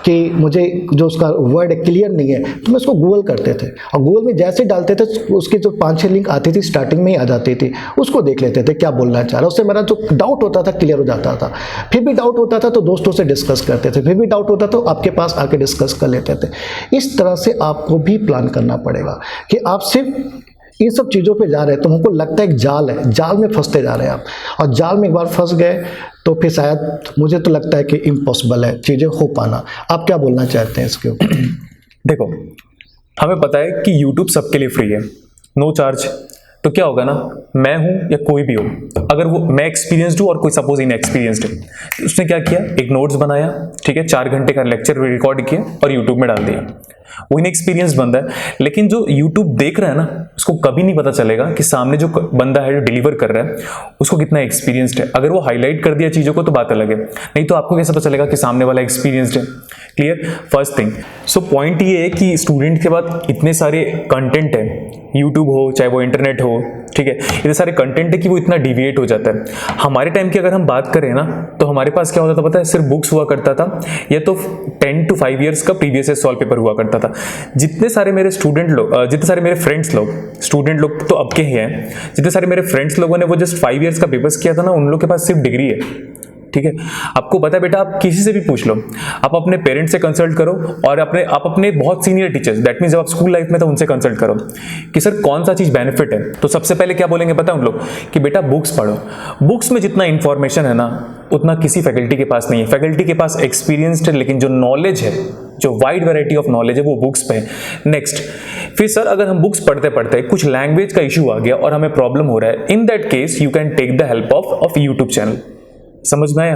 कि मुझे जो उसका वर्ड क्लियर नहीं है, तो मैं उसको गूगल करते थे, और गूगल में जैसे डालते थे उसकी जो 5-6 लिंक आती थी स्टार्टिंग में ही आ जाती थी, उसको देख लेते थे क्या बोलना चाह रहा है। उससे मेरा जो डाउट होता था क्लियर हो जाता था। फिर भी डाउट होता था तो दोस्तों से डिस्कस करते थे, फिर भी डाउट होता तो आपके पास आके डिस्कस कर लेते थे। इस तरह से आपको भी प्लान करना पड़ेगा कि आप सिर्फ इन सब चीज़ों पे जा रहे हैं तो हमको लगता है एक जाल है, जाल में फंसते जा रहे हैं आप, और जाल में एक बार फंस गए तो फिर शायद मुझे तो लगता है कि इम्पॉसिबल है चीज़ें हो पाना। आप क्या बोलना चाहते हैं इसके ऊपर? देखो, हमें पता है कि YouTube सबके लिए फ्री है, नो चार्ज। तो क्या होगा ना, मैं हूं या कोई भी हो, अगर वो मैं एक्सपीरियंसड हूं और कोई सपोज इनएक्सपीरियंसड है, तो उसने क्या किया, एक नोट्स बनाया, ठीक है, 4 घंटे का लेक्चर रिकॉर्ड किया और यूट्यूब में डाल दिया। वो इनएक्सपीरियंस बंदा है, लेकिन जो यूट्यूब देख रहा है ना, उसको कभी नहीं पता चलेगा कि सामने जो बंदा है जो डिलीवर कर रहा है उसको कितना एक्सपीरियंसड है। अगर वो हाईलाइट कर दिया चीज़ों को तो बात अलग है, नहीं तो आपको कैसे पता चलेगा कि सामने वाला एक्सपीरियंसड है। Clear? First thing. So point ये है कि स्टूडेंट के पास इतने सारे कंटेंट है, यूट्यूब हो चाहे वो इंटरनेट हो, ठीक है, इतने सारे कंटेंट है कि वो इतना डिविएट हो जाता है। हमारे टाइम की अगर हम बात करें ना, तो हमारे पास क्या होता था पता है, सिर्फ बुक्स हुआ करता था, या तो 10 to 5 ईयर्स का प्रीवियस सॉल्व पेपर हुआ करता था। जितने सारे मेरे स्टूडेंट लोग, जितने सारे मेरे फ्रेंड्स लोग, स्टूडेंट लोग तो अब के ही हैं, जितने सारे मेरे फ्रेंड्स लोगों ने वो जस्ट 5 ईयर्स का पेपर्स किया था ना, उन लोग के पास सिर्फ डिग्री है। ठीक है, आपको पता है बेटा, आप किसी से भी पूछ लो, आप अपने पेरेंट्स से कंसल्ट करो, और आप अपने बहुत सीनियर टीचर्स, दैट मीन्स जब आप स्कूल लाइफ में तो उनसे कंसल्ट करो कि सर कौन सा चीज़ बेनिफिट है, तो सबसे पहले क्या बोलेंगे पता है उन लोग कि बेटा बुक्स पढ़ो। बुक्स में जितना इंफॉर्मेशन है ना, उतना किसी फैकल्टी के पास नहीं है। फैकल्टी के पास एक्सपीरियंस्ड है, लेकिन जो नॉलेज है, जो वाइड वैरायटी ऑफ नॉलेज है, वो बुक्स पे है। नेक्स्ट, फिर सर अगर हम बुक्स पढ़ते पढ़ते कुछ लैंग्वेज का इशू आ गया और हमें प्रॉब्लम हो रहा है, in that case you can take the help of YouTube channel. समझ में आया?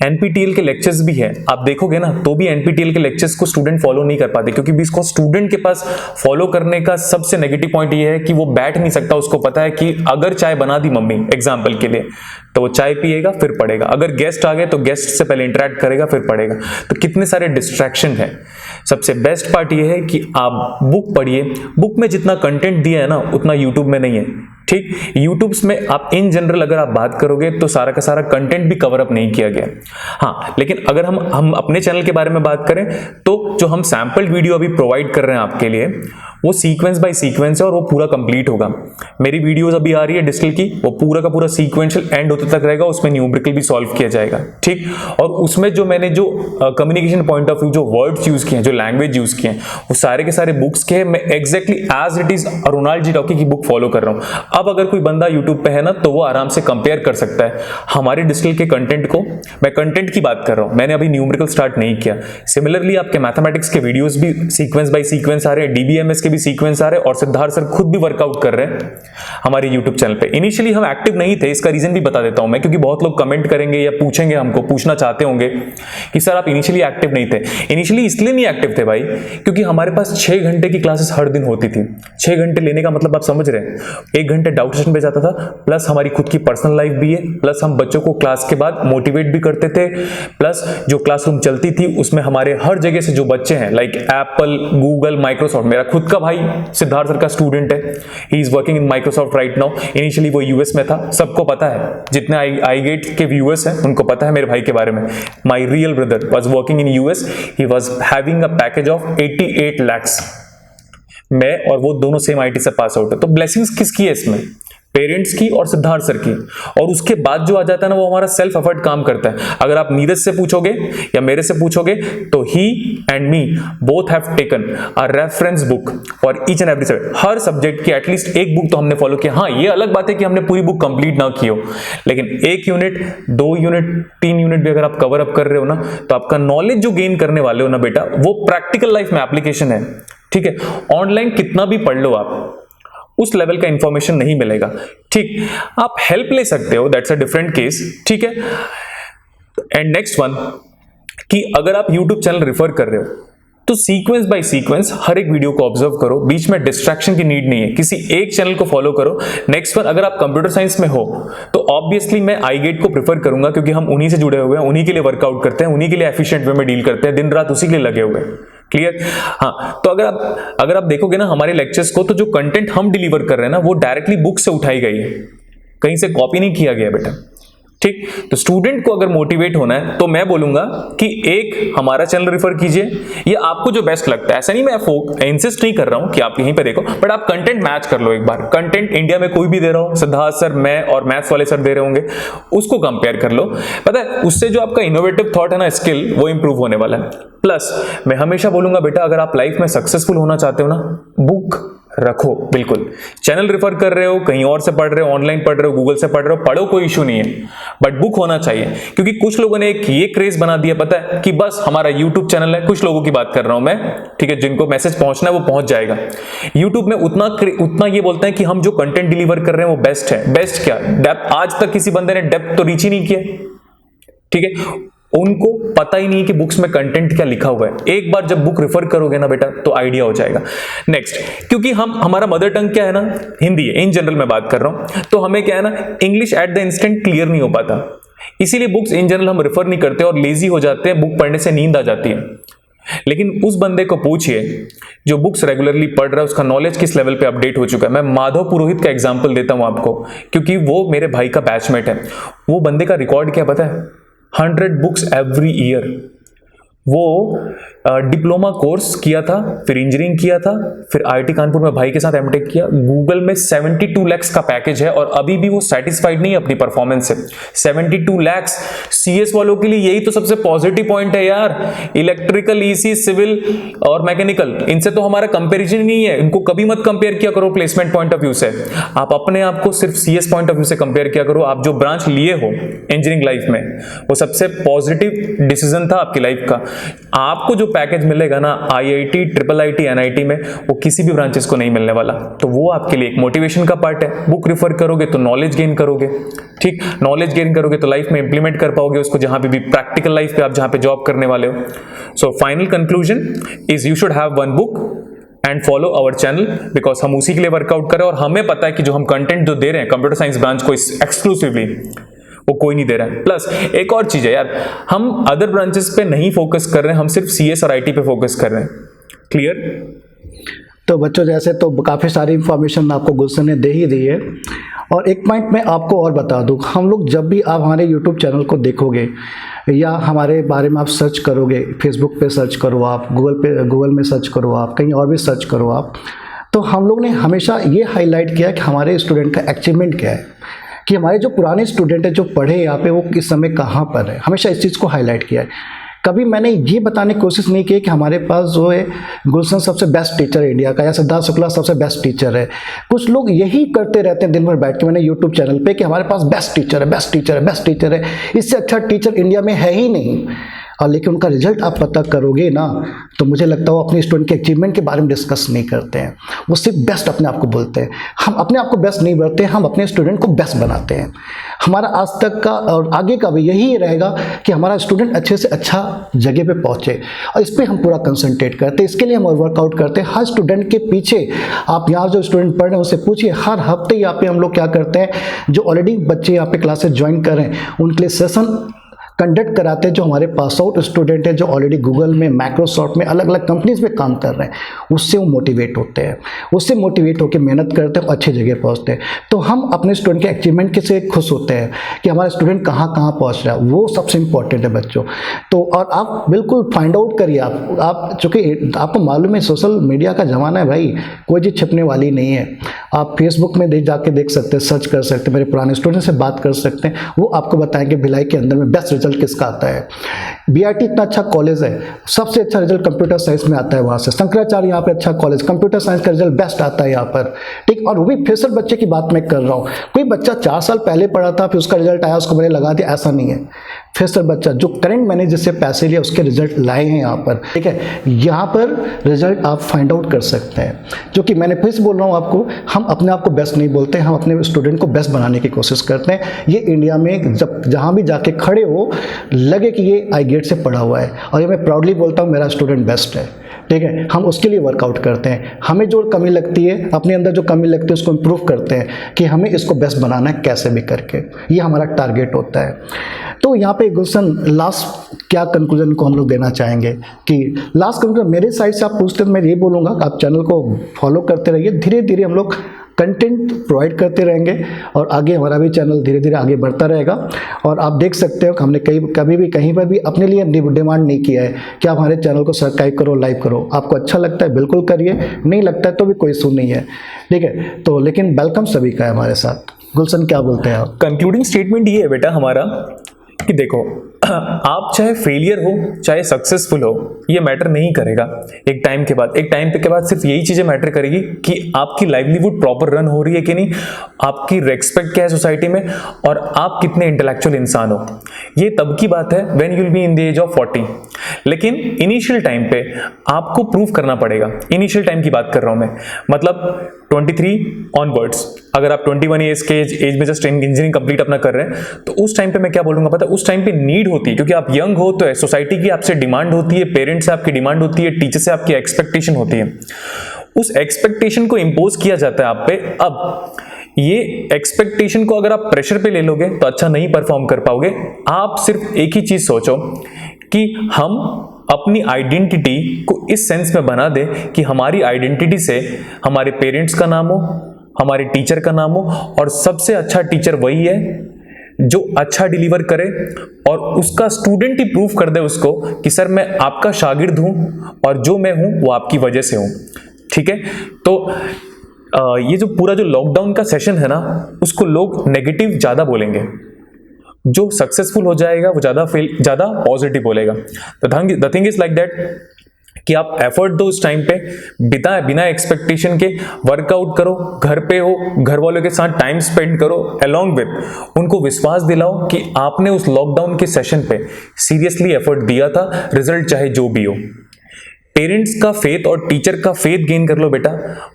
एनपीटीएल के लेक्चर्स भी है, आप देखोगे ना तो भी एनपीटीएल के लेक्चर्स को स्टूडेंट फॉलो नहीं कर पाते, क्योंकि इसको स्टूडेंट के पास फॉलो करने का सबसे नेगेटिव पॉइंट ये है कि वो बैठ नहीं सकता। उसको पता है कि अगर चाय बना दी मम्मी एग्जाम्पल के लिए, तो वो चाय पिएगा फिर पढ़ेगा, अगर गेस्ट आ गए तो गेस्ट से पहले इंटरेक्ट करेगा फिर पढ़ेगा। तो कितने सारे डिस्ट्रैक्शन है। सबसे बेस्ट पार्ट ये है कि आप बुक पढ़िए, बुक में जितना कंटेंट दिया है ना उतना यूट्यूब में नहीं है। ठीक, यूट्यूब में आप इन जनरल अगर आप बात करोगे तो सारा का सारा कंटेंट भी कवर अप नहीं किया गया। हाँ, लेकिन अगर हम अपने चैनल के बारे में बात करें तो जो हम सैंपल वीडियो अभी प्रोवाइड कर रहे हैं आपके लिए, वो सीक्वेंस बाय सीक्वेंस है और वो पूरा कंप्लीट होगा। मेरी वीडियोस अभी आ रही है डिस्टिल की, वो पूरा का पूरा सीक्वेंशियल एंड होते तक रहेगा, उसमें न्यूमेरिकल भी सॉल्व किया जाएगा। ठीक, और उसमें जो मैंने जो कम्युनिकेशन पॉइंट ऑफ व्यू जो वर्ड्स यूज किए हैं, जो लैंग्वेज यूज किए हैं, वो सारे के सारे बुक्स के मैं एग्जैक्टली एज इट इज अरुणाल जी टॉकी की बुक फॉलो कर रहा हूं। अब अगर कोई बंदा यूट्यूब पे है ना, तो वो आराम से कंपेयर कर सकता है हमारे डिस्टिल के कंटेंट को। मैं कंटेंट की बात कर रहा हूं, मैंने अभी न्यूमेरिकल स्टार्ट नहीं किया। सिमिलरली आपके मैथमेटिक्स के वीडियोस भी सीक्वेंस बाय सीक्वेंस आ रहे हैं, डीबीएमएस के भी सीक्वेंस आ रहे हैं, और सिद्धार्थ सर खुद भी वर्कआउट कर रहे हैं हमारे यूट्यूब चैनल पे। इनिशियली हम एक्टिव नहीं थे, इसका रीजन भी बता देता हूं मैं, क्योंकि बहुत लोग कमेंट करेंगे या पूछेंगे, हमको पूछना चाहते होंगे कि सर आप इनिशियली एक्टिव नहीं थे। इनिशियली इसलिए नहीं एक्टिव थे भाई, क्योंकि हमारे पास 6 घंटे की क्लासेस हर दिन होती थी। 6 घंटे लेने का मतलब आप समझ रहे हैं, 1 घंटे डाउट सेशन पे जाता था, प्लस हमारी खुद की पर्सनल लाइफ भी है, प्लस हम बच्चों को क्लास के बाद मोटिवेट भी करते थे, प्लस जो क्लासरूम चलती थी उसमें हमारे हर जगह से जो बच्चे हैं, लाइक एप्पल, गूगल, माइक्रोसॉफ्ट, मेरा खुद का भाई सिद्धार्थ सर का स्टूडेंट है, he is working in Microsoft right now. Initially वो यूएस में था, सबको पता है, जितने आई गेट के व्यूअर्स हैं उनको पता है मेरे भाई के बारे में। My real brother was working in US, he was having a package of 88 lakhs। मैं और वो दोनों सेम आईटी से पास आउट है। तो ब्लेसिंग्स किसकी है इसमें? पेरेंट्स की और सिद्धार्थ सर की। और उसके बाद जो आ जाता है ना, वो हमारा सेल्फ एफर्ट काम करता है। अगर आप नीरज से पूछोगे या मेरे से पूछोगे तो he and me both have taken a reference book for each and every subject. हर सब्जेक्ट की एटलीस्ट एक बुक तो हमने फॉलो किया। हाँ, ये अलग बात है कि हमने पूरी बुक कंप्लीट ना की हो, लेकिन 1 यूनिट, 2 यूनिट, 3 यूनिट भी अगर आप कवर अप कर रहे हो ना, तो आपका नॉलेज जो गेन करने वाले हो ना बेटा, वो प्रैक्टिकल लाइफ में एप्लीकेशन है। ठीक है, ऑनलाइन कितना भी पढ़ लो आप, उस लेवल का इंफॉर्मेशन नहीं मिलेगा। ठीक, आप हेल्प ले सकते हो, दैट्स अ डिफरेंट केस। ठीक है, एंड नेक्स्ट वन कि अगर आप YouTube चैनल रेफर कर रहे हो तो सीक्वेंस बाय सीक्वेंस हर एक वीडियो को ऑब्जर्व करो, बीच में डिस्ट्रैक्शन की नीड नहीं है, किसी एक चैनल को फॉलो करो। नेक्स्ट वन, अगर आप कंप्यूटर साइंस में हो तो ऑब्वियसली मैं iGate को प्रेफर करूंगा, क्योंकि हम उन्हीं से जुड़े हुए हैं, उन्हीं के लिए वर्कआउट करते हैं, उन्हीं के लिए एफिशिएंट वे में डील करते हैं, दिन रात उसी के लिए लगे हुए हैं। क्लियर? हाँ, तो अगर आप देखोगे ना हमारे लेक्चर्स को, तो जो कंटेंट हम डिलीवर कर रहे हैं ना, वो डायरेक्टली बुक से उठाई गई है, कहीं से कॉपी नहीं किया गया बेटा। ठीक। तो स्टूडेंट को अगर मोटिवेट होना है तो मैं बोलूंगा कि एक हमारा चैनल रेफर कीजिए, ये आपको जो बेस्ट लगता है। ऐसा नहीं मैं इंसिस्ट नहीं कर रहा हूं कि आप यहीं पे देखो, बट आप कंटेंट मैच कर लो एक बार। कंटेंट इंडिया में कोई भी दे रहा हो, सिद्धार्थ सर, मैं और मैथ्स वाले सर दे रहे होंगे, उसको कंपेयर कर लो। पता है उससे जो आपका इनोवेटिव थॉट है ना, स्किल, वो इंप्रूव होने वाला है। प्लस मैं हमेशा बोलूंगा बेटा, अगर आप लाइफ में सक्सेसफुल होना चाहते हो ना, बुक रखो। बिल्कुल, चैनल रेफर कर रहे हो, कहीं और से पढ़ रहे हो, ऑनलाइन पढ़ रहे हो, गूगल से पढ़ रहे हो, पढ़ो, कोई इशू नहीं है, बट बुक होना चाहिए। क्योंकि कुछ लोगों ने एक ये क्रेज बना दिया, पता है, कि बस हमारा यूट्यूब चैनल है, कुछ लोगों की बात कर रहा हूं मैं, ठीक है, जिनको मैसेज पहुंचना है वो पहुंच जाएगा। यूट्यूब में उतना ये बोलते हैं कि हम जो कंटेंट डिलीवर कर रहे हैं वो बेस्ट है। बेस्ट क्या, डेप्थ, आज तक किसी बंदे ने डेप्थ तो रीच ही नहीं किया, ठीक है। उनको पता ही नहीं कि बुक्स में कंटेंट क्या लिखा हुआ है। एक बार जब बुक रेफर करोगे ना बेटा, तो आइडिया हो जाएगा। नेक्स्ट, क्योंकि हमारा मदर टंग क्या है ना, हिंदी है, इन जनरल मैं बात कर रहा हूं, तो हमें क्या है ना, English at the instant clear नहीं हो पाता, इसीलिए बुक्स इन जनरल हम रेफर नहीं करते और लेजी हो जाते हैं, बुक पढ़ने से नींद आ जाती है। लेकिन उस बंदे को पूछिए जो बुक्स रेगुलरली पढ़ रहा है, उसका नॉलेज किस लेवल पे अपडेट हो चुका है। मैं माधव पुरोहित का एग्जांपल देता हूं आपको, क्योंकि वो मेरे भाई का बैचमेट है। वो बंदे का रिकॉर्ड क्या पता है, 100 बुक्स एवरी ईयर। वो डिप्लोमा कोर्स किया था, फिर इंजीनियरिंग किया था, फिर आईआईटी कानपुर में भाई के साथ एमटेक किया। गूगल में 72 लाख का पैकेज है और अभी भी वो सेटिस्फाइड नहीं है अपनी परफॉर्मेंस से। 72 लाख सीएस वालों के लिए यही तो सबसे पॉजिटिव पॉइंट है यार। इलेक्ट्रिकल, ईसी, सिविल और मैकेनिकल, इनसे तो हमारा कंपेरिजन नहीं है। इनको कभी मत कंपेयर किया करो प्लेसमेंट पॉइंट ऑफ व्यू से, आप अपने आप को सिर्फ सीएस पॉइंट ऑफ व्यू से कंपेयर किया करो। आप जो ब्रांच लिए हो इंजीनियरिंग लाइफ में, वो सबसे पॉजिटिव डिसीजन था आपकी लाइफ का। आपको जो पैकेज मिलेगा ना आईआईटी, ट्रिपल आईटी, एनआईटी में, वो किसी भी ब्रांचेस को नहीं मिलने वाला। तो वो आपके लिए एक मोटिवेशन का पार्ट है। बुक रिफर करोगे तो नॉलेज गेन करोगे, ठीक, नॉलेज गेन करोगे तो लाइफ में इंप्लीमेंट कर पाओगे उसको, जहां पे भी प्रैक्टिकल लाइफ पे आप जहां पे जॉब करने वाले हो। So final conclusion is you should have one book and follow our channel, because हम उसी के लिए वर्कआउट करें और हमें पता है कि जो हम कंटेंट जो दे रहे हैं कंप्यूटर साइंस ब्रांच को एक्सक्लूसिवली, वो कोई नहीं दे रहा है। प्लस एक और चीज है यार, हम अदर ब्रांचेस पे नहीं फोकस कर रहे हैं, हम सिर्फ सीएस और आईटी पे फोकस कर रहे हैं। क्लियर? तो बच्चों जैसे तो काफ़ी सारी इंफॉर्मेशन आपको गुलशन ने दे ही दी है। और एक पॉइंट मैं आपको और बता दूं, हम लोग जब भी आप हमारे यूट्यूब चैनल को देखोगे या हमारे बारे में आप सर्च करोगे, फेसबुक पे सर्च करो आप, गूगल में सर्च करो आप, कहीं और भी सर्च करो आप, तो हम लोग ने हमेशा ये हाईलाइट किया कि हमारे स्टूडेंट का अचीवमेंट क्या है, कि हमारे जो पुराने स्टूडेंट हैं जो पढ़े यहाँ पे वो इस समय कहाँ पर है। हमेशा इस चीज़ को हाईलाइट किया है। कभी मैंने ये बताने की कोशिश नहीं की कि हमारे पास जो है गुलशन सबसे बेस्ट टीचर है इंडिया का, या सिद्धार्थ शुक्ला सबसे बेस्ट टीचर है। कुछ लोग यही करते रहते हैं दिन भर बैठ के मैंने यूट्यूब चैनल पे कि हमारे पास बेस्ट टीचर है, बेस्ट टीचर है, बेस्ट टीचर है, इससे अच्छा टीचर इंडिया में है ही नहीं। और लेकिन उनका रिजल्ट आप पता करोगे ना, तो मुझे लगता है वो अपने स्टूडेंट के अचीवमेंट के बारे में डिस्कस नहीं करते हैं, वो सिर्फ बेस्ट अपने आप को बोलते हैं। हम अपने आप को बेस्ट नहीं बनते, हम अपने स्टूडेंट को बेस्ट बनाते हैं। हमारा आज तक का और आगे का भी यही रहेगा कि हमारा स्टूडेंट अच्छे से अच्छा जगह पे पहुंचे, और इस पर हम पूरा कंसंट्रेट करते हैं। इसके लिए हम वर्कआउट करते हैं। हर स्टूडेंट के पीछे आप यहाँ जो स्टूडेंट पढ़ रहे हैं उससे पूछिए, हर हफ्ते यहाँ पे हम लोग क्या करते हैं, जो ऑलरेडी बच्चे यहाँ पे क्लासेस ज्वाइन कर रहे हैं उनके लिए सेशन कंडक्ट कराते हैं। जो हमारे पास आउट स्टूडेंट हैं जो ऑलरेडी गूगल में, माइक्रोसॉफ्ट में, अलग अलग कंपनीज में काम कर रहे हैं, उससे वो मोटिवेट होते हैं, उससे मोटिवेट होकर मेहनत करते हैं और अच्छी जगह पहुंचते हैं। तो हम अपने स्टूडेंट के अचीवमेंट के से खुश होते हैं कि हमारा स्टूडेंट कहाँ कहाँ पहुंच रहा है, वो सबसे इंपॉर्टेंट है बच्चों। तो और आप बिल्कुल फाइंड आउट करिए। आप चूँकि आपको मालूम है सोशल मीडिया का ज़माना है भाई, कोई चीज़ छिपने वाली नहीं है। आप फेसबुक में जाके देख सकते हैं, सर्च कर सकते हैं, मेरे पुराने स्टूडेंट से बात कर सकते हैं, वो आपको बताएंगे भिलाई के अंदर में बेस्ट रिजल्ट किसका आता है। बीआईटी इतना अच्छा कॉलेज है, सबसे अच्छा रिजल्ट कंप्यूटर साइंस में आता है वहाँ से। शंकराचार्य यहाँ पे अच्छा कॉलेज, कंप्यूटर साइंस का रिजल्ट बेस्ट आता है यहाँ पर, ठीक। और वो भी फ्रेशर बच्चे की बात मैं कर रहा हूँ। कोई बच्चा 4 साल पहले पढ़ा था फिर उसका रिजल्ट आया, उसको मैंने लगा दिया, ऐसा नहीं है। फ्रेशर बच्चा जो करंट मैंने जिससे पैसे लिए उसके रिजल्ट लाए हैं यहाँ पर, ठीक है। यहाँ पर रिजल्ट आप फाइंड आउट कर सकते हैं। जो कि मैंने फिर से बोल रहा हूँ आपको, हम अपने आप को बेस्ट नहीं बोलते, हम अपने स्टूडेंट को बेस्ट बनाने की कोशिश करते हैं। ये इंडिया में जब जहाँ भी जाके खड़े हो लगे कि ये आई गेट से पढ़ा हुआ है, और ये मैं प्राउडली बोलता हूँ मेरा स्टूडेंट बेस्ट है, ठीक है। हम उसके लिए वर्कआउट करते हैं। हमें जो कमी लगती है, अपने अंदर जो कमी लगती है उसको इम्प्रूव करते हैं कि हमें इसको बेस्ट बनाना है कैसे भी करके, ये हमारा टारगेट होता है। तो यहाँ पे गुलशन लास्ट क्या कंक्लूजन को हम लोग देना चाहेंगे कि लास्ट कंक्लूजन मेरे साइड से आप पूछते तो मैं ये बोलूँगा कि आप चैनल को फॉलो करते रहिए, धीरे धीरे हम लोग कंटेंट प्रोवाइड करते रहेंगे और आगे हमारा भी चैनल धीरे धीरे आगे बढ़ता रहेगा। और आप देख सकते हो कि हमने कभी भी कहीं पर भी अपने लिए डिमांड नहीं किया है कि आप हमारे चैनल को सब्सक्राइब करो, लाइक करो। आपको अच्छा लगता है बिल्कुल करिए, नहीं लगता है तो भी कोई इशू नहीं है, ठीक है। तो लेकिन वेलकम सभी का है हमारे साथ। गुलशन क्या बोलते हैं आप? कंक्लूडिंग स्टेटमेंट ये है बेटा हमारा कि देखो, आप चाहे फेलियर हो चाहे सक्सेसफुल हो, ये मैटर नहीं करेगा। एक टाइम के बाद सिर्फ यही चीजें मैटर करेगी कि आपकी लाइवलीहुड प्रॉपर रन हो रही है कि नहीं, आपकी रेस्पेक्ट क्या है सोसाइटी में, और आप कितने इंटेलेक्चुअल इंसान हो। ये तब की बात है when you will be in the age of 40। लेकिन इनिशियल टाइम पे आपको प्रूव करना पड़ेगा। इनिशियल टाइम की बात कर रहा हूं मैं, मतलब 23 ऑनवर्ड्स। अगर आप 21 ईयर्स के एज में जस्ट इंजीनियरिंग कंप्लीट अपना कर रहे हैं, तो उस टाइम पे मैं क्या बोलूंगा पता है, उस टाइम पे नीड होती है, क्योंकि आप यंग हो तो सोसाइटी की आपसे डिमांड होती है, पेरेंट्स से आपकी डिमांड होती है, टीचर से आपकी एक्सपेक्टेशन होती है। उस एक्सपेक्टेशन को इंपोज किया जाता है आप पे। अब ये एक्सपेक्टेशन को अगर आप प्रेशर पे ले लोगे तो अच्छा नहीं परफॉर्म कर पाओगे। आप सिर्फ एक ही चीज सोचो कि हम अपनी आइडेंटिटी को इस सेंस में बना दे कि हमारी आइडेंटिटी से हमारे पेरेंट्स का नाम हो, हमारे टीचर का नाम हो, और सबसे अच्छा टीचर वही है जो अच्छा डिलीवर करे और उसका स्टूडेंट ही प्रूव कर दे उसको कि सर मैं आपका शागिर्द हूं और जो मैं हूं वो आपकी वजह से हूं। ठीक है, तो ये जो पूरा जो लॉकडाउन का सेशन है ना, उसको लोग नेगेटिव ज्यादा बोलेंगे, जो सक्सेसफुल हो जाएगा वो ज्यादा पॉजिटिव बोलेगा। The thing is like that कि आप एफर्ट दो उस टाइम पे, बिना एक्सपेक्टेशन के वर्कआउट करो, घर पे हो घर वालों के साथ टाइम स्पेंड करो, अलोंग विद उनको विश्वास दिलाओ कि आपने उस लॉकडाउन के सेशन पे सीरियसली एफर्ट दिया था, रिजल्ट चाहे जो भी हो। पेरेंट्स का फेथ और टीचर का फेथ गेन कर लो बेटा,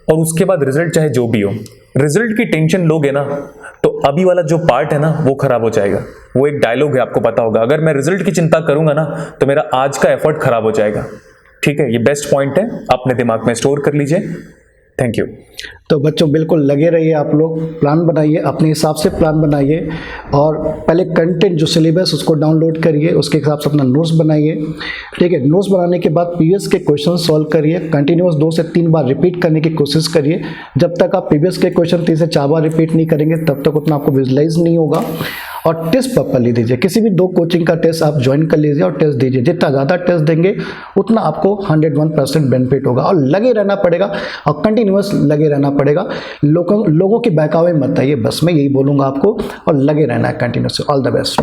और उसके बाद रिजल्ट चाहे जो भी हो। रिजल्ट की टेंशन लोगे ना तो अभी वाला जो पार्ट है ना वो खराब हो जाएगा। वो एक डायलॉग है, आपको पता होगा, अगर मैं रिजल्ट की चिंता करूंगा ना तो मेरा आज का एफर्ट खराब हो जाएगा। ठीक है, ये बेस्ट पॉइंट है, अपने दिमाग में स्टोर कर लीजिए। Thank you. तो बच्चों बिल्कुल लगे रहिए, आप लोग प्लान बनाइए, अपने हिसाब से प्लान बनाइए, और पहले कंटेंट जो सिलेबस उसको डाउनलोड करिए, उसके हिसाब से अपना नोट्स बनाइए। ठीक है, नोट्स बनाने के बाद प्रीवियस के क्वेश्चन सॉल्व करिए, कंटिन्यूअस 2 से 3 बार रिपीट करने की कोशिश करिए। जब तक आप प्रीवियस के क्वेश्चन 3 से 4 बार रिपीट नहीं करेंगे तब तक उतना आपको विजुलाइज नहीं होगा। और टेस्ट प्रॉपर्ली दीजिए, किसी भी 2 कोचिंग का टेस्ट आप ज्वाइन कर लीजिए और टेस्ट दीजिए। जितना ज़्यादा टेस्ट देंगे उतना आपको 101% बेनिफिट होगा। और लगे रहना पड़ेगा और कंटिन्यूअस लगे रहना पड़ेगा। लोगों के बहकावे मत आइए, बस मैं यही बोलूँगा आपको, और लगे रहना है कंटिन्यूअस। All the best.